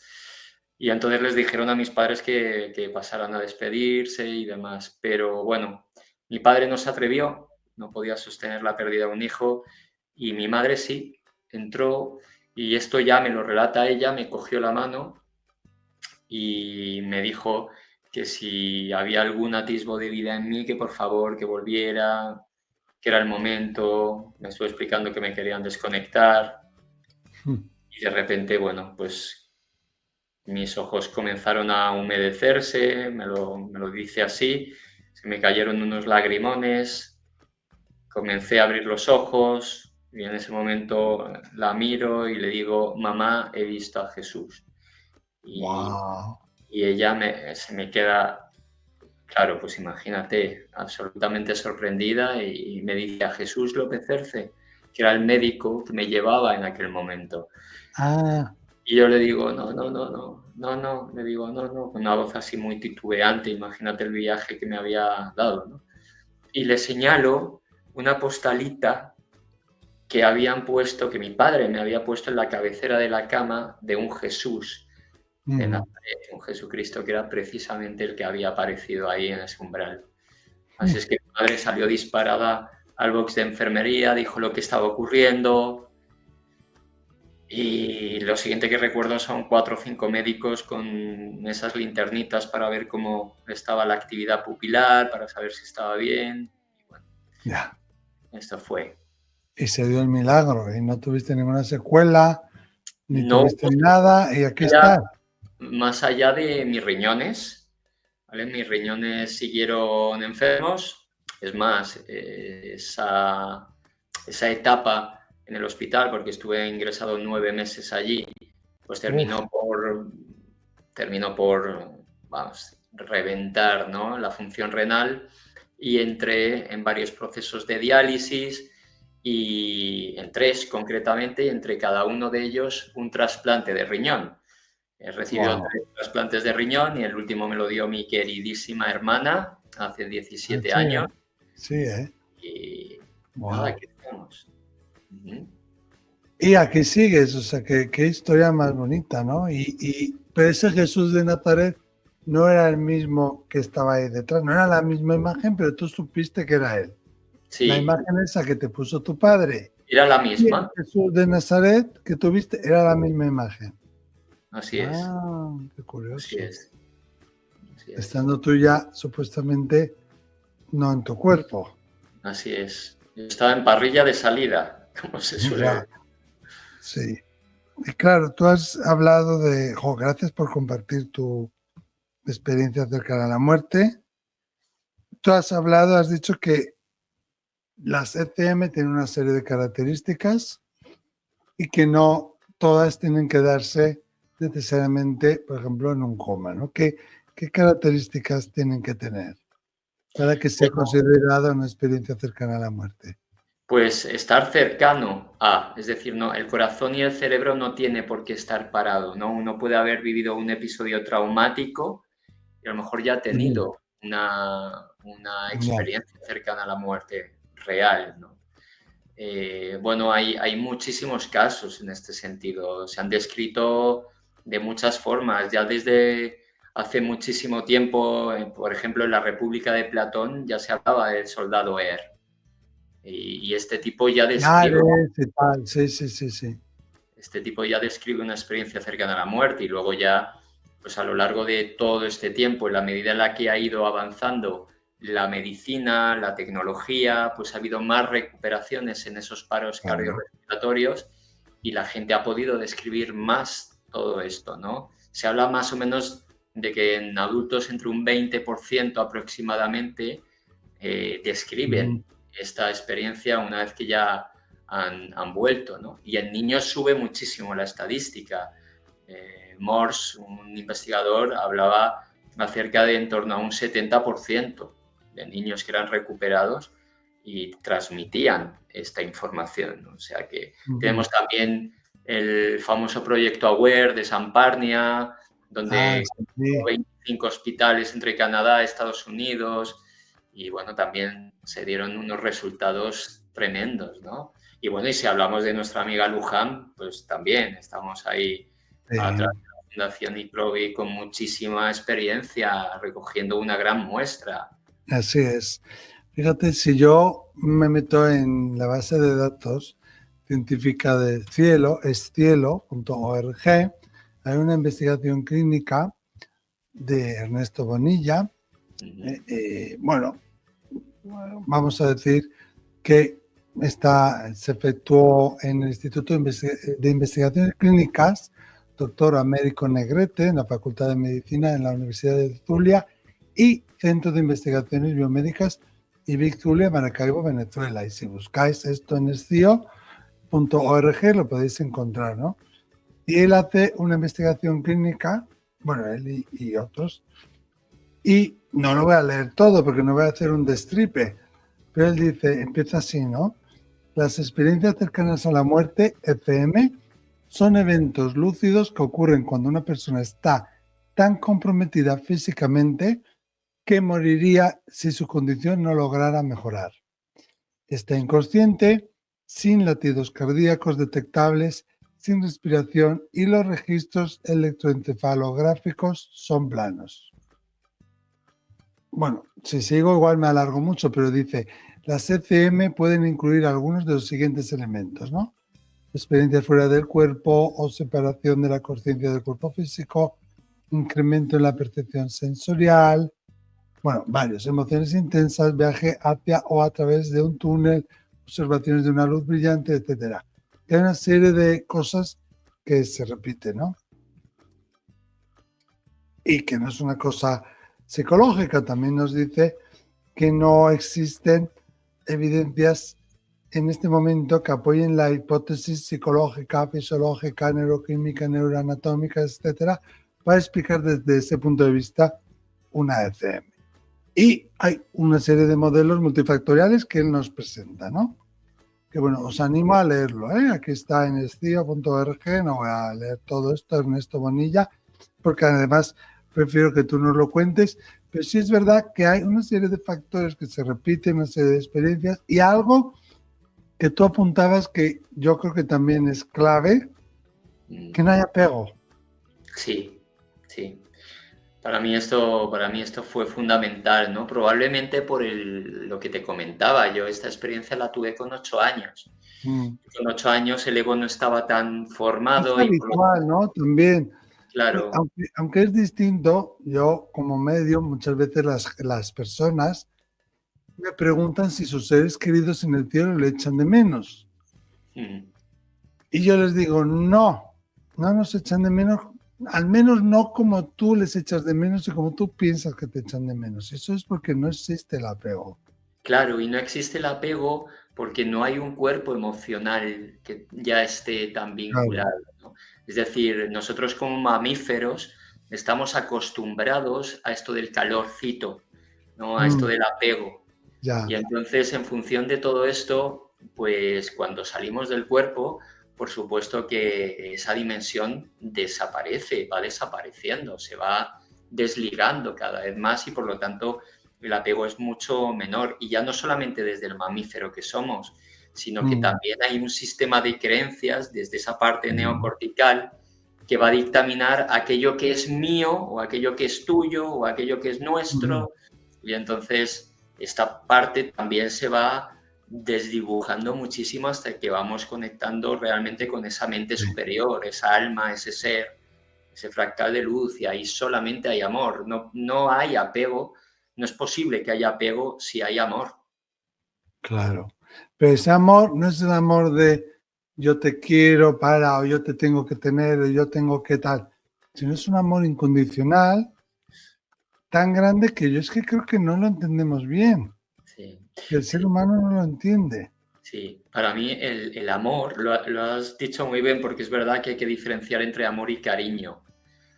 Y entonces les dijeron a mis padres que pasaran a despedirse y demás. Pero bueno, mi padre no se atrevió, no podía sostener la pérdida de un hijo, y mi madre sí, entró, y esto ya me lo relata ella, me cogió la mano y me dijo que si había algún atisbo de vida en mí, que por favor, que volviera, que era el momento. Me estuvo explicando que me querían desconectar, Mm. y de repente, bueno, pues mis ojos comenzaron a humedecerse, me lo dice así, se me cayeron unos lagrimones, comencé a abrir los ojos y en ese momento la miro y le digo, mamá, he visto a Jesús. Y, Wow. y ella se me queda, claro, pues imagínate, absolutamente sorprendida, y me dice, a Jesús López Cerce, que era el médico que me llevaba en aquel momento. Ah, Y yo le digo, no, no, no, no, no, no, le digo, no, no, con una voz así muy titubeante, imagínate el viaje que me había dado, ¿no? Y le señalo una postalita que habían puesto, que mi padre me había puesto en la cabecera de la cama, de un Jesús de mm, Nazaret, un Jesucristo que era precisamente el que había aparecido ahí en ese umbral. Así mm. es que mi madre salió disparada al box de enfermería, dijo lo que estaba ocurriendo, y lo siguiente que recuerdo son 4 o 5 médicos con esas linternitas para ver cómo estaba la actividad pupilar, para saber si estaba bien. Y bueno, Ya. esto fue. Y se dio el milagro y no tuviste ninguna secuela, ni No tuviste nada y aquí allá, estás. más allá de mis riñones, ¿vale? Mis riñones siguieron enfermos. Es más, esa etapa en el hospital, porque estuve ingresado 9 meses allí, pues Uf, terminó por, vamos, reventar, ¿no?, la función renal, y entré en varios procesos de diálisis, y en 3 concretamente, y entre cada uno de ellos un trasplante de riñón. He recibido wow. 3 trasplantes de riñón, y el último me lo dio mi queridísima hermana hace 17 Así años, es. Sí, ¿eh? y nada, Wow. aquí estamos. Ujú. Y aquí sigues, o sea, qué historia más bonita, ¿no? Pero ese Jesús de Nazaret no era el mismo que estaba ahí detrás, no era la misma imagen, pero tú supiste que era él. La Sí, imagen esa que te puso tu padre era la y el misma, Jesús de Nazaret que tuviste era la misma imagen. así es, Ah, qué así curioso. es, así es. Estando tú ya supuestamente no en tu cuerpo. Así es. Yo estaba en parrilla de salida, como se suele Ya, decir. sí. Y claro, tú has hablado gracias por compartir tu experiencia cercana a la muerte. Tú has hablado, has dicho que las ECM tienen una serie de características y que no todas tienen que darse necesariamente, por ejemplo, en un coma, ¿no? ¿Qué características tienen que tener para que sea Bueno, considerada una experiencia cercana a la muerte? pues estar cercano a, es decir, no, el corazón y el cerebro no tiene por qué estar parado, ¿no? Uno puede haber vivido un episodio traumático y a lo mejor ya ha Ujú. tenido una Ya. experiencia cercana a la muerte real, ¿no? Bueno, hay muchísimos casos en este sentido. Se han descrito de muchas formas, ya desde hace muchísimo tiempo, por ejemplo, en la República de Platón ya se hablaba del soldado Er, y Ares y tal, sí, sí, sí, sí. este tipo ya describe una experiencia cercana a la muerte, y luego ya pues a lo largo de todo este tiempo, en la medida en la que ha ido avanzando la medicina, la tecnología, pues ha habido más recuperaciones en esos paros Claro. cardiorrespiratorios y la gente ha podido describir más todo esto, ¿no? Se habla más o menos de que en adultos entre un 20% aproximadamente Ujú. describen esta experiencia una vez que ya han vuelto, ¿no? Y en niños sube muchísimo la estadística. Morse, un investigador, hablaba acerca de en torno a un 70% de niños que eran recuperados y transmitían esta información, ¿no? O sea que Ujú. tenemos también el famoso proyecto AWARE de San Parnia, Ah, donde sí. 25 hospitales entre Canadá y Estados Unidos, y bueno, también se dieron unos resultados tremendos, ¿no? Y bueno, y si hablamos de nuestra amiga Luján, pues también estamos ahí a través Sí, de la Fundación ICROBI con muchísima experiencia recogiendo una gran muestra. así es. Fíjate, si yo me meto en la base de datos científica de Cielo, es cielo.org, hay una investigación clínica de Ernesto Bonilla. Ujú. Bueno, vamos a decir que se efectuó en el Instituto de Investigaciones Clínicas, doctor Américo Negrete, en la Facultad de Medicina en la Universidad de Zulia y Centro de Investigaciones Biomédicas IBIC Zulia, Maracaibo, Venezuela. Y si buscáis esto en escio.org lo podéis encontrar, ¿no? Y él hace una investigación clínica, bueno, él y otros, y no lo voy a leer todo porque no voy a hacer un destripe, pero él dice, empieza así, ¿no? Las experiencias cercanas a la muerte, ECM, son eventos lúcidos que ocurren cuando una persona está tan comprometida físicamente que moriría si su condición no lograra mejorar. Está inconsciente, sin latidos cardíacos detectables, sin respiración y los registros electroencefalográficos son planos. Bueno, si sigo igual me alargo mucho, pero dice, las ECM pueden incluir algunos de los siguientes elementos, ¿no? Experiencias fuera del cuerpo o separación de la conciencia del cuerpo físico, incremento en la percepción sensorial, bueno, varios, emociones intensas, viaje hacia o a través de un túnel, observaciones de una luz brillante, etcétera. Hay una serie de cosas que se repiten, ¿no? Y que no es una cosa psicológica, también nos dice que no existen evidencias en este momento que apoyen la hipótesis psicológica, fisiológica, neuroquímica, neuroanatómica, etcétera, para explicar desde ese punto de vista una ECM. Y hay una serie de modelos multifactoriales que él nos presenta, ¿no? Que bueno, os animo a leerlo, ¿eh? Aquí está en escio.org, no voy a leer todo esto, Ernesto Bonilla, porque además prefiero que tú nos lo cuentes, pero sí es verdad que hay una serie de factores que se repiten, una serie de experiencias y algo que tú apuntabas que yo creo que también es clave, que no haya apego. Sí, sí. Para mí esto fue fundamental, ¿no? Probablemente por lo que te comentaba, yo esta experiencia la tuve con 8 años. Mm. Con 8 años el ego no estaba tan Es formado y por lo habitual, ¿no? También. claro, Aunque es distinto, yo como medio, muchas veces las personas me preguntan si sus seres queridos en el cielo le echan de menos. mm, Y yo les digo, no, no nos echan de menos, al menos no como tú les echas de menos y como tú piensas que te echan de menos. Eso es porque no existe el apego. claro, y no existe el apego porque no hay un cuerpo emocional que ya esté tan Claro. vinculado, ¿no? Es decir, nosotros como mamíferos estamos acostumbrados a esto del calorcito, ¿no? A esto Mm, del apego. ya. Y entonces, en función de todo esto, pues cuando salimos del cuerpo, por supuesto que esa dimensión desaparece, va desapareciendo, se va desligando cada vez más y por lo tanto el apego es mucho menor. Y ya no solamente desde el mamífero que somos, sino que Mm, también hay un sistema de creencias desde esa parte neocortical que va a dictaminar aquello que es mío o aquello que es tuyo o aquello que es mm, nuestro. Y entonces esta parte también se va desdibujando muchísimo hasta que vamos conectando realmente con esa mente sí. superior, esa alma, ese ser. ese fractal de luz, y ahí solamente hay amor, no hay apego, no es posible que haya apego si hay amor. Claro. Pero ese amor no es el amor de yo te quiero para, o yo te tengo que tener, o yo tengo que tal, sino es un amor incondicional tan grande que yo es que creo que no lo entendemos bien. Sí, Que el ser sí. humano no lo entiende. Sí, para mí el amor, lo has dicho muy bien, porque es verdad que hay que diferenciar entre amor y cariño.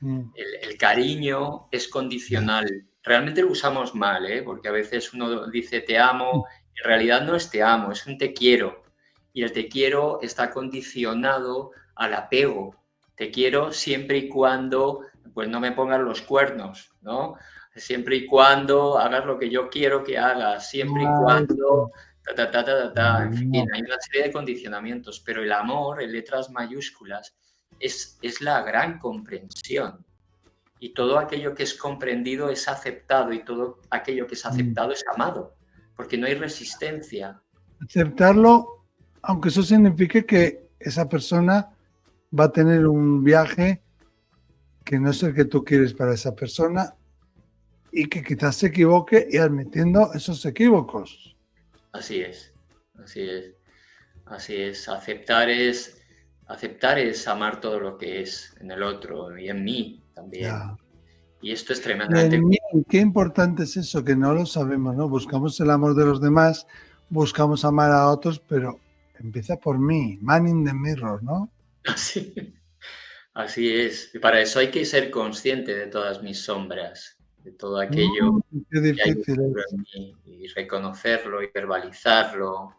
Mm. El cariño es condicional. Realmente lo usamos mal, ¿eh? Porque a veces uno dice te amo, en realidad no es te amo, es un te quiero. Y el te quiero está condicionado al apego. Te quiero siempre y cuando pues no me pongas los cuernos, ¿no? Siempre y cuando hagas lo que yo quiero que hagas, siempre y Ah, cuando en fin, no. hay una serie de condicionamientos, pero el amor, en letras mayúsculas, es la gran comprensión. Y todo aquello que es comprendido es aceptado, y todo aquello que es aceptado es amado, porque no hay resistencia. Aceptarlo, aunque eso signifique que esa persona va a tener un viaje que no es el que tú quieres para esa persona y que quizás se equivoque y admitiendo esos equívocos. Así es, así es, así es. Aceptar es amar todo lo que es en el otro y en mí también. Ya. Y esto es Y tremendamente... en mí, qué importante es eso, que no lo sabemos, ¿no? Buscamos el amor de los demás, buscamos amar a otros, pero empieza por mí, man in the mirror, ¿no? Así, así es. Y para eso hay que ser consciente de todas mis sombras, de todo aquello Qué que hay difícil dentro es. de mí, y reconocerlo y verbalizarlo.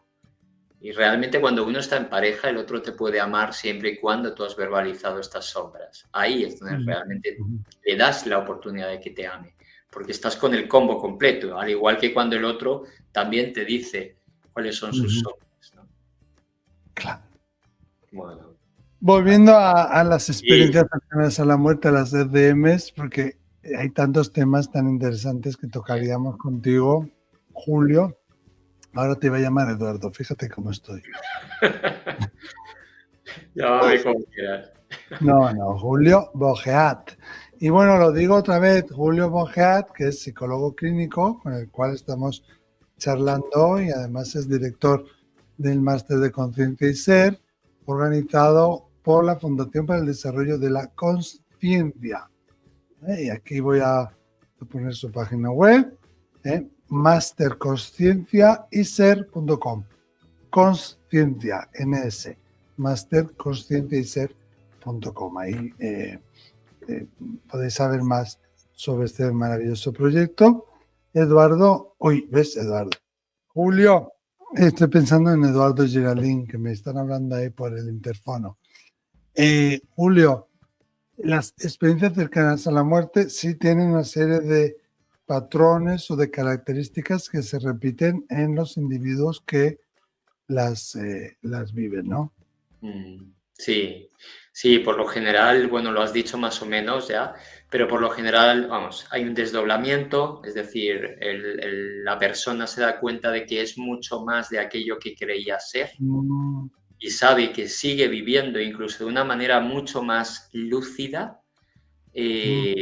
Y realmente cuando uno está en pareja, el otro te puede amar siempre y cuando tú has verbalizado estas sombras. Ahí es donde realmente le das la oportunidad de que te ame, porque estás con el combo completo, al igual que cuando el otro también te dice cuáles son sus sombras, ¿no? Claro. Bueno, Volviendo a las y experiencias cercanas a la muerte, a las EDMs, porque hay tantos temas tan interesantes que tocaríamos contigo, Julio. Ahora te iba a llamar Eduardo, fíjate cómo estoy. llámame como quieras. No, Julio Bogeat. Y bueno, lo digo otra vez, Julio Bogeat, que es psicólogo clínico, con el cual estamos charlando hoy, y además es director del Máster de Conciencia y Ser, organizado por la Fundación para el Desarrollo de la Consciencia. Y aquí voy a poner su página web, masterconscienciayser.com. Consciencia, NS, masterconscienciayser.com. Ahí podéis saber más sobre este maravilloso proyecto. Eduardo, ¿ves, Eduardo? Julio, estoy pensando en Eduardo Giraldín, que me están hablando ahí por el interfono. Julio, las experiencias cercanas a la muerte sí tienen una serie de patrones o de características que se repiten en los individuos que las viven, ¿no? Sí, sí, por lo general, bueno, lo has dicho más o menos ya, pero por lo general, vamos, hay un desdoblamiento, es decir, la persona se da cuenta de que es mucho más de aquello que creía ser, Mm, y sabe que sigue viviendo incluso de una manera mucho más lúcida mm,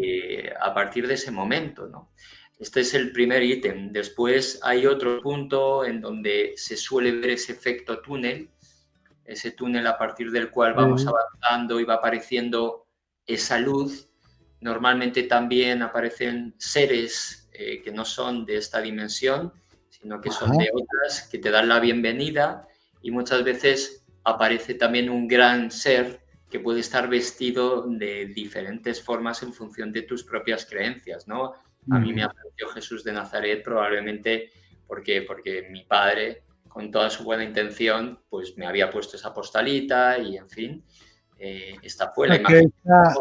a partir de ese momento, ¿no? Este es el primer ítem. Después hay otro punto en donde se suele ver ese efecto túnel, ese túnel a partir del cual vamos sí, avanzando y va apareciendo esa luz. Normalmente también aparecen seres que no son de esta dimensión, sino que son ajá, de otras, que te dan la bienvenida, y muchas veces aparece también un gran ser que puede estar vestido de diferentes formas en función de tus propias creencias, ¿no? A mí me mm. apareció Jesús de Nazaret probablemente porque mi padre, con toda su buena intención, pues me había puesto esa postalita y, en fin, esta fue O la sea, que imagen.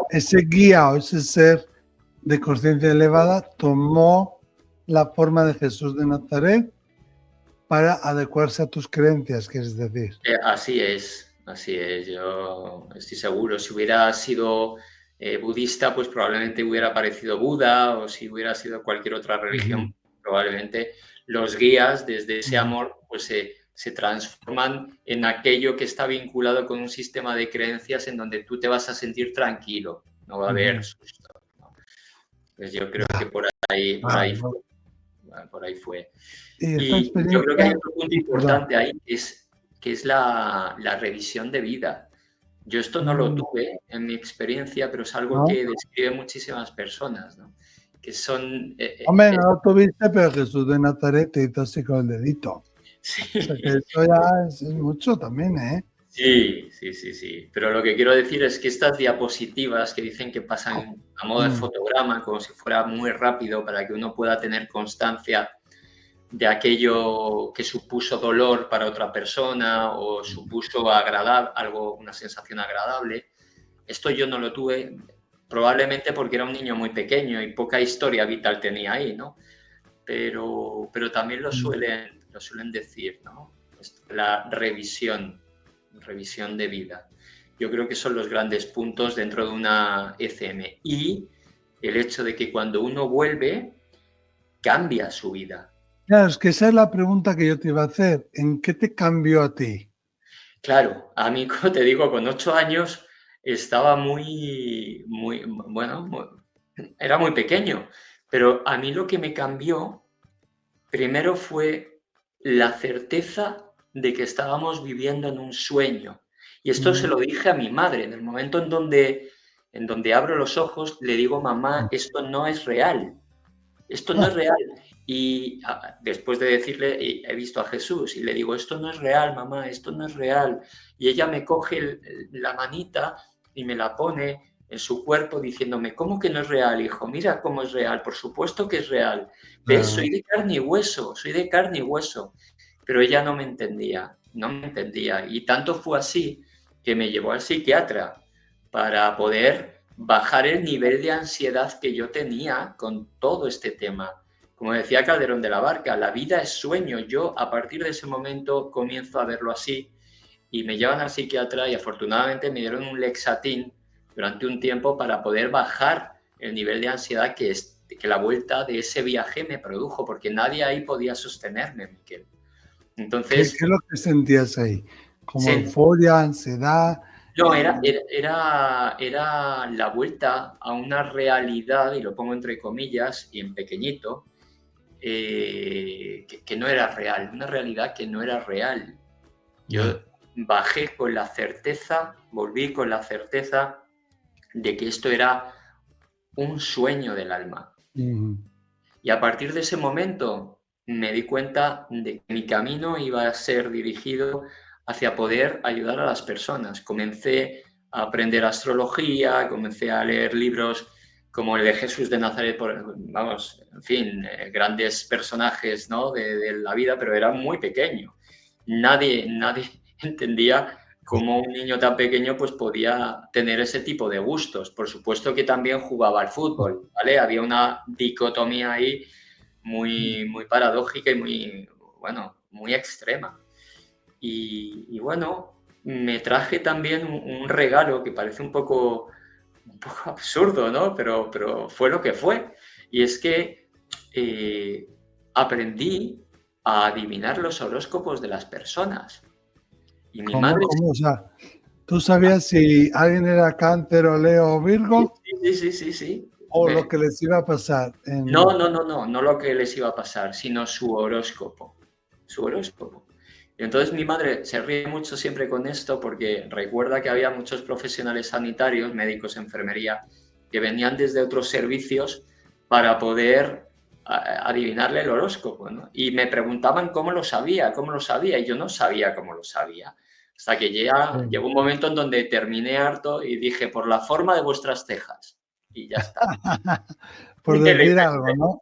ese guía o ese ser de conciencia elevada tomó la forma de Jesús de Nazaret para adecuarse a tus creencias, quieres decir. Así es, yo estoy seguro. Si hubiera sido budista, pues probablemente hubiera aparecido Buda, o si hubiera sido cualquier otra religión, Ujú, probablemente los guías, desde ese ujú. amor, pues se transforman en aquello que está vinculado con un sistema de creencias en donde tú te vas a sentir tranquilo. no va a haber susto, ¿no? Pues yo creo que por ahí fue. Por ahí fue. Y esta Y yo creo que hay experiencia, otro punto importante ahí, que es la revisión de vida. Yo esto no lo tuve en mi experiencia, pero es algo ¿no? que describe muchísimas personas, ¿no? Que son... Hombre, no lo tuviste, pero Jesús de Nazaret te hizo así con el dedito. sí. O sea que eso ya es mucho también, ¿eh? Sí. Pero lo que quiero decir es que estas diapositivas que dicen que pasan a modo de fotograma, como si fuera muy rápido para que uno pueda tener constancia de aquello que supuso dolor para otra persona o supuso una sensación agradable. Esto yo no lo tuve, probablemente porque era un niño muy pequeño y poca historia vital tenía ahí, ¿no? Pero también lo suelen decir, ¿no? La revisión de vida. Yo creo que son los grandes puntos dentro de una ECM. Y el hecho de que cuando uno vuelve, cambia su vida. Claro, es que esa es la pregunta que yo te iba a hacer. ¿En qué te cambió a ti? Claro, a mí, como te digo, con 8 años estaba era muy pequeño, pero a mí lo que me cambió primero fue la certeza de que estábamos viviendo en un sueño. Y esto se lo dije a mi madre. En el momento en donde abro los ojos, le digo, mamá, esto no es real. Esto no es real. Y después de decirle, he visto a Jesús y le digo, esto no es real, mamá, esto no es real. Y ella me coge la manita y me la pone en su cuerpo diciéndome, ¿cómo que no es real, hijo? Mira cómo es real, por supuesto que es real. ¿Ves? Soy de carne y hueso, soy de carne y hueso. Pero ella no me entendía. Y tanto fue así que me llevó al psiquiatra para poder bajar el nivel de ansiedad que yo tenía con todo este tema. Como decía Calderón de la Barca, la vida es sueño. Yo a partir de ese momento comienzo a verlo así y me llevan al psiquiatra y afortunadamente me dieron un Lexatin durante un tiempo para poder bajar el nivel de ansiedad que la vuelta de ese viaje me produjo, porque nadie ahí podía sostenerme, Miquel. Entonces, ¿Qué es lo que sentías ahí? ¿Como sí. euforia, ansiedad? No, era la vuelta a una realidad, y lo pongo entre comillas y en pequeñito, que no era real, una realidad que no era real. Yo bajé con la certeza, volví con la certeza de que esto era un sueño del alma. Y a partir de ese momento me di cuenta de que mi camino iba a ser dirigido hacia poder ayudar a las personas. Comencé a aprender astrología, comencé a leer libros como el de Jesús de Nazaret, grandes personajes, ¿no?, de la vida, pero era muy pequeño. Nadie entendía cómo un niño tan pequeño pues podía tener ese tipo de gustos. Por supuesto que también jugaba al fútbol, ¿vale? Había una dicotomía ahí muy paradójica y muy extrema. Y bueno, me traje también un regalo que parece un poco absurdo, ¿no? Pero fue lo que fue. Y es que aprendí a adivinar los horóscopos de las personas. Y mi madre... ¿Cómo? O sea, ¿tú sabías si alguien era Cáncer o Leo o Virgo? Sí. ¿O lo que les iba a pasar? No lo que les iba a pasar, sino su horóscopo. Y entonces mi madre se ríe mucho siempre con esto porque recuerda que había muchos profesionales sanitarios, médicos, enfermería, que venían desde otros servicios para poder adivinarle el horóscopo, ¿no? Y me preguntaban cómo lo sabía, y yo no sabía cómo lo sabía. Hasta que llegó un momento en donde terminé harto y dije, por la forma de vuestras cejas. Y ya está. Por decir algo, ¿no?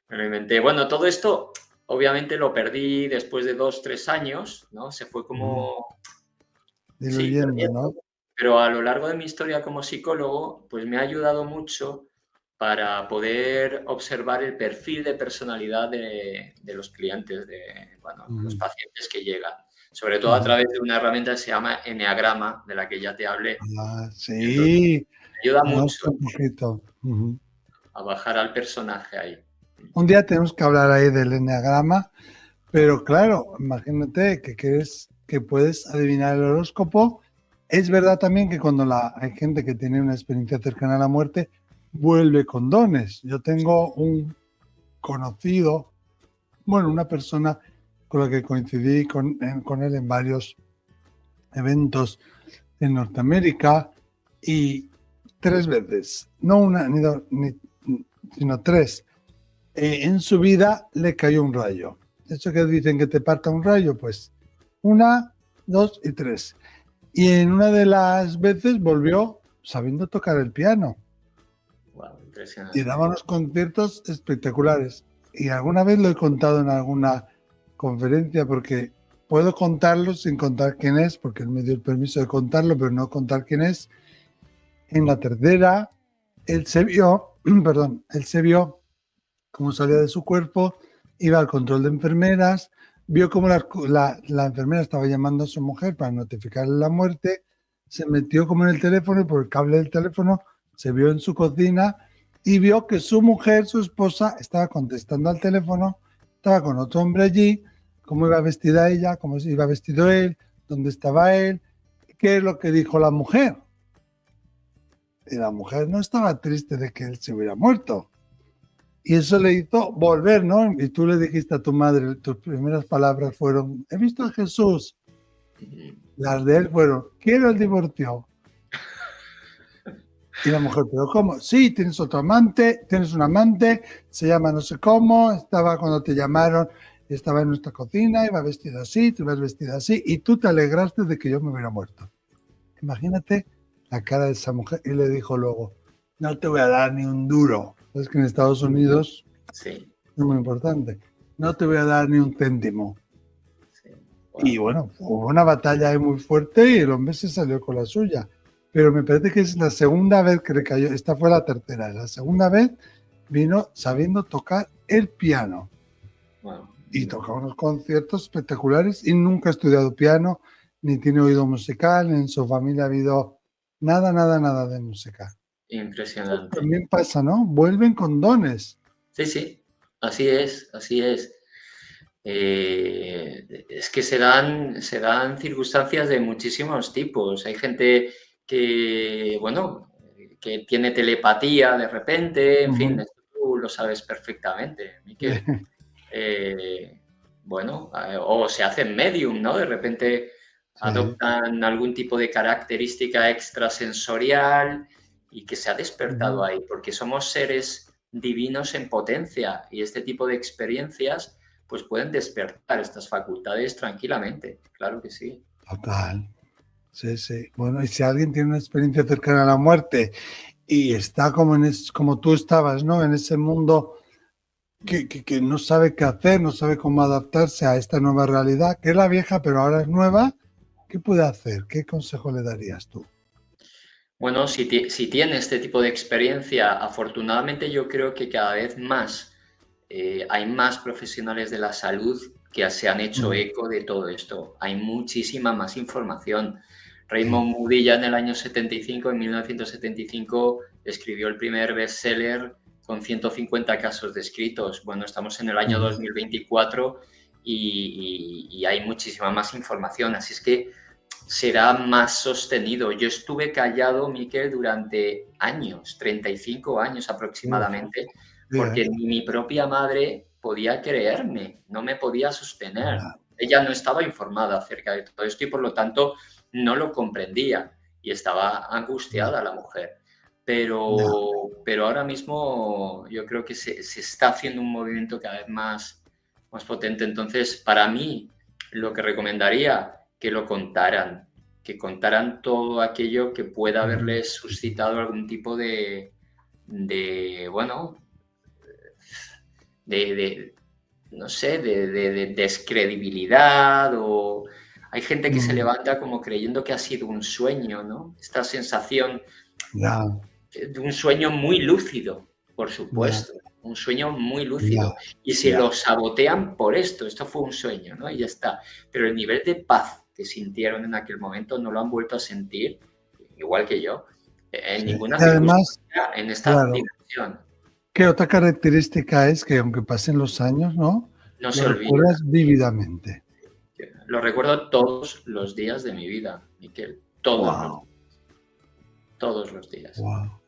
Me lo inventé. Bueno, todo esto obviamente lo perdí después de 2-3 años, ¿no? Se fue como... Diluyendo, perdiendo. ¿no? Pero a lo largo de mi historia como psicólogo, pues me ha ayudado mucho para poder observar el perfil de personalidad de los clientes, los pacientes que llegan. Sobre todo a través de una herramienta que se llama Eneagrama, de la que ya te hablé. Sí. Me ayuda mucho Un poquito. a bajar al personaje ahí. Un día tenemos que hablar ahí del eneagrama, pero claro, imagínate que puedes adivinar el horóscopo Es verdad también que cuando hay gente que tiene una experiencia cercana a la muerte, vuelve con dones. Yo tengo un conocido, bueno, una persona con la que coincidí con él en varios eventos en Norteamérica y 3 veces, no una ni dos, sino 3, en su vida le cayó un rayo. Eso que dicen que te parta un rayo, pues 1, 2 y 3. Y en una de las veces volvió sabiendo tocar el piano. Wow, Y impresionante. daba unos conciertos espectaculares. Y alguna vez lo he contado en alguna conferencia porque puedo contarlo sin contar quién es, porque él me dio el permiso de contarlo, pero no contar quién es. En la tercera, él se vio, perdón, él se vio cómo salía de su cuerpo, iba al control de enfermeras, vio cómo la enfermera estaba llamando a su mujer para notificarle la muerte, se metió como en el teléfono y por el cable del teléfono se vio en su cocina y vio que su mujer, su esposa, estaba contestando al teléfono, estaba con otro hombre allí, cómo iba vestida ella, cómo iba vestido él, dónde estaba él, qué es lo que dijo la mujer. Y la mujer no estaba triste de que él se hubiera muerto. Y eso le hizo volver, ¿no? Y tú le dijiste a tu madre, tus primeras palabras fueron, he visto a Jesús. Las de él fueron, quiero el divorcio. Y la mujer, ¿pero cómo? Sí, tienes otro amante, tienes un amante, se llama no sé cómo, estaba cuando te llamaron, estaba en nuestra cocina, iba vestido así, tú ibas vestida así, y tú te alegraste de que yo me hubiera muerto. Imagínate la cara de esa mujer. Y le dijo luego, no te voy a dar ni un duro. Es que en Estados Unidos Sí, es muy importante. No te voy a dar ni un céntimo. sí. Y Wow. bueno, hubo una batalla ahí muy fuerte y el hombre se salió con la suya. Pero me parece que es la segunda vez que le cayó. Esta fue la tercera. La segunda vez vino sabiendo tocar el piano. Wow. Y toca unos conciertos espectaculares y nunca ha estudiado piano, ni tiene oído musical, ni en su familia ha habido nada, nada, nada de música. Eso Impresionante. también pasa, ¿no? Vuelven con dones. Sí, sí, así es, así es. Es que se dan circunstancias de muchísimos tipos. Hay gente que, bueno, que tiene telepatía de repente, en fin, Ujú. esto tú lo sabes perfectamente, Miquel. Eh, bueno, o se hacen medium, ¿no? De repente Sí. adoptan algún tipo de característica extrasensorial y que se ha despertado Ujú. ahí, porque somos seres divinos en potencia y este tipo de experiencias pues pueden despertar estas facultades tranquilamente, claro que sí. Total. Sí, sí. Bueno, y si alguien tiene una experiencia cercana a la muerte y está como, como tú estabas, ¿no? En ese mundo que no sabe qué hacer, no sabe cómo adaptarse a esta nueva realidad, que es la vieja, pero ahora es nueva, ¿qué puede hacer? ¿Qué consejo le darías tú? Bueno, si tiene este tipo de experiencia, afortunadamente yo creo que cada vez más hay más profesionales de la salud que se han hecho Mm, eco de todo esto. Hay muchísima más información. sí, Raymond Moody ya en el año 75, en 1975, escribió el primer bestseller con 150 casos descritos. Bueno, estamos en el año ujú, 2024 y hay muchísima más información. Así es que será más sostenido. Yo estuve callado, Miquel, durante años, 35 años uf, aproximadamente, sí, porque ni mi propia madre podía creerme, no me podía sostener. ya, Ella no estaba informada acerca de todo esto y por lo tanto no lo comprendía y estaba ya, angustiada la mujer. ya, Pero ahora mismo yo creo que se está haciendo un movimiento cada vez más potente. Entonces, para mí, lo que recomendaría que contaran todo aquello que pueda ujú, haberles suscitado algún tipo de bueno, de no sé, de descredibilidad o hay gente que se ujú, levanta como creyendo que ha sido un sueño, ¿no? Esta sensación ya, de un sueño muy lúcido, por ya, supuesto, un sueño muy ya, lúcido. Y si ya, lo sabotean por esto fue un sueño, ¿no? Y ya está. Pero el nivel de paz que sintieron en aquel momento no lo han vuelto a sentir, igual que yo, en sí. ninguna Y además, circunstancia en esta claro, dimensión. ¿qué otra característica es que aunque pasen los años, ¿no? No Lo se olvida. recuerdas vívidamente. Lo recuerdo todos los días de mi vida, Miquel. Wow. Todos los días. Wow.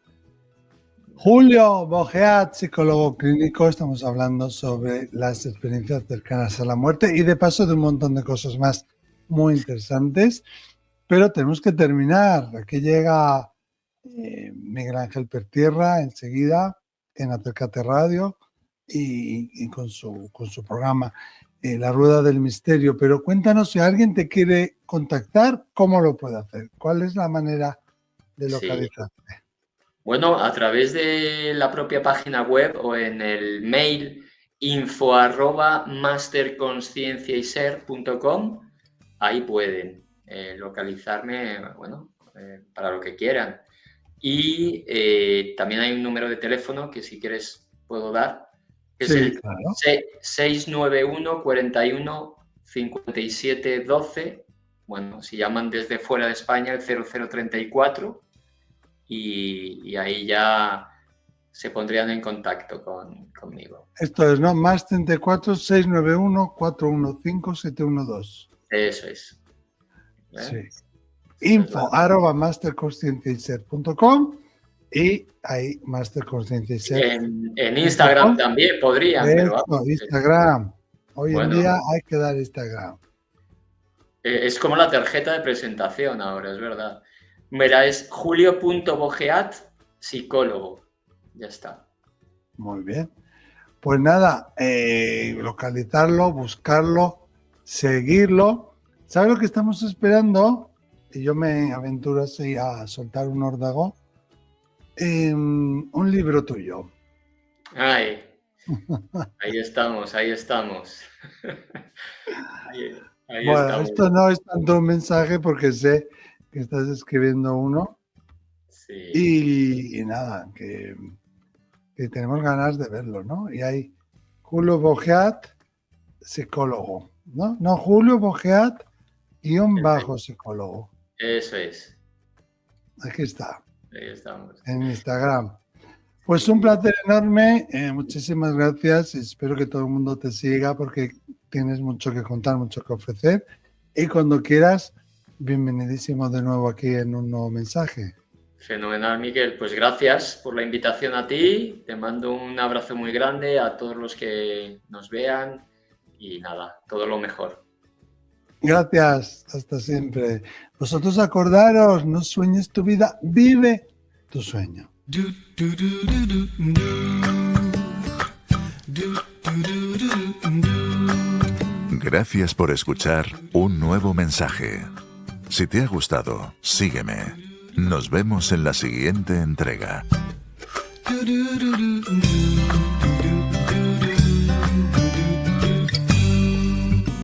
Julio Bogeat, psicólogo clínico, estamos hablando sobre las experiencias cercanas a la muerte y de paso de un montón de cosas más muy interesantes, pero tenemos que terminar. Aquí llega Miguel Ángel Pertierra enseguida en Acércate Radio y con su programa La Rueda del Misterio, pero cuéntanos si alguien te quiere contactar, ¿cómo lo puede hacer? ¿Cuál es la manera de localizarte? Sí. Bueno, a través de la propia página web o en el mail info@masterconscienciayser.com, ahí pueden localizarme, bueno, para lo que quieran. Y también hay un número de teléfono que si quieres puedo dar, que es el claro. 691 41 57 12. Bueno, si llaman desde fuera de España, el 0034. Y ahí ya se pondrían en contacto conmigo. Esto es, ¿no? Más 34 691 415 712. Eso es. Sí. info@masterconscienciayser.com y ahí Masterconscienciayser. En Instagram también podrían, pero vamos, Instagram. Hoy bueno, en día hay que dar Instagram. Es como la tarjeta de presentación ahora, es verdad. Mira, es julio.bogeat, psicólogo. Ya está. Muy bien. Pues nada, localizarlo, buscarlo, seguirlo. ¿Sabes lo que estamos esperando? Y yo me aventuro así a soltar un órdago. Un libro tuyo. Ahí estamos, ahí estamos. Ahí Bueno, estamos. esto no es tanto un mensaje porque sé que estás escribiendo uno. Sí. Y nada, que tenemos ganas de verlo, ¿no? Y hay Julio Bogeat, psicólogo, ¿no? No, Julio Bogeat, _psicólogo. Eso es. Aquí está. Ahí estamos. En Instagram. Pues un placer enorme, muchísimas gracias. Espero que todo el mundo te siga porque tienes mucho que contar, mucho que ofrecer. Y cuando quieras, bienvenidísimo de nuevo aquí en un nuevo mensaje. Fenomenal, Miguel. Pues gracias por la invitación a ti. Te mando un abrazo muy grande a todos los que nos vean y nada, todo lo mejor. Gracias, hasta siempre. Vosotros acordaros, no sueñes tu vida, vive tu sueño. Gracias por escuchar un nuevo mensaje. Si te ha gustado, sígueme. Nos vemos en la siguiente entrega.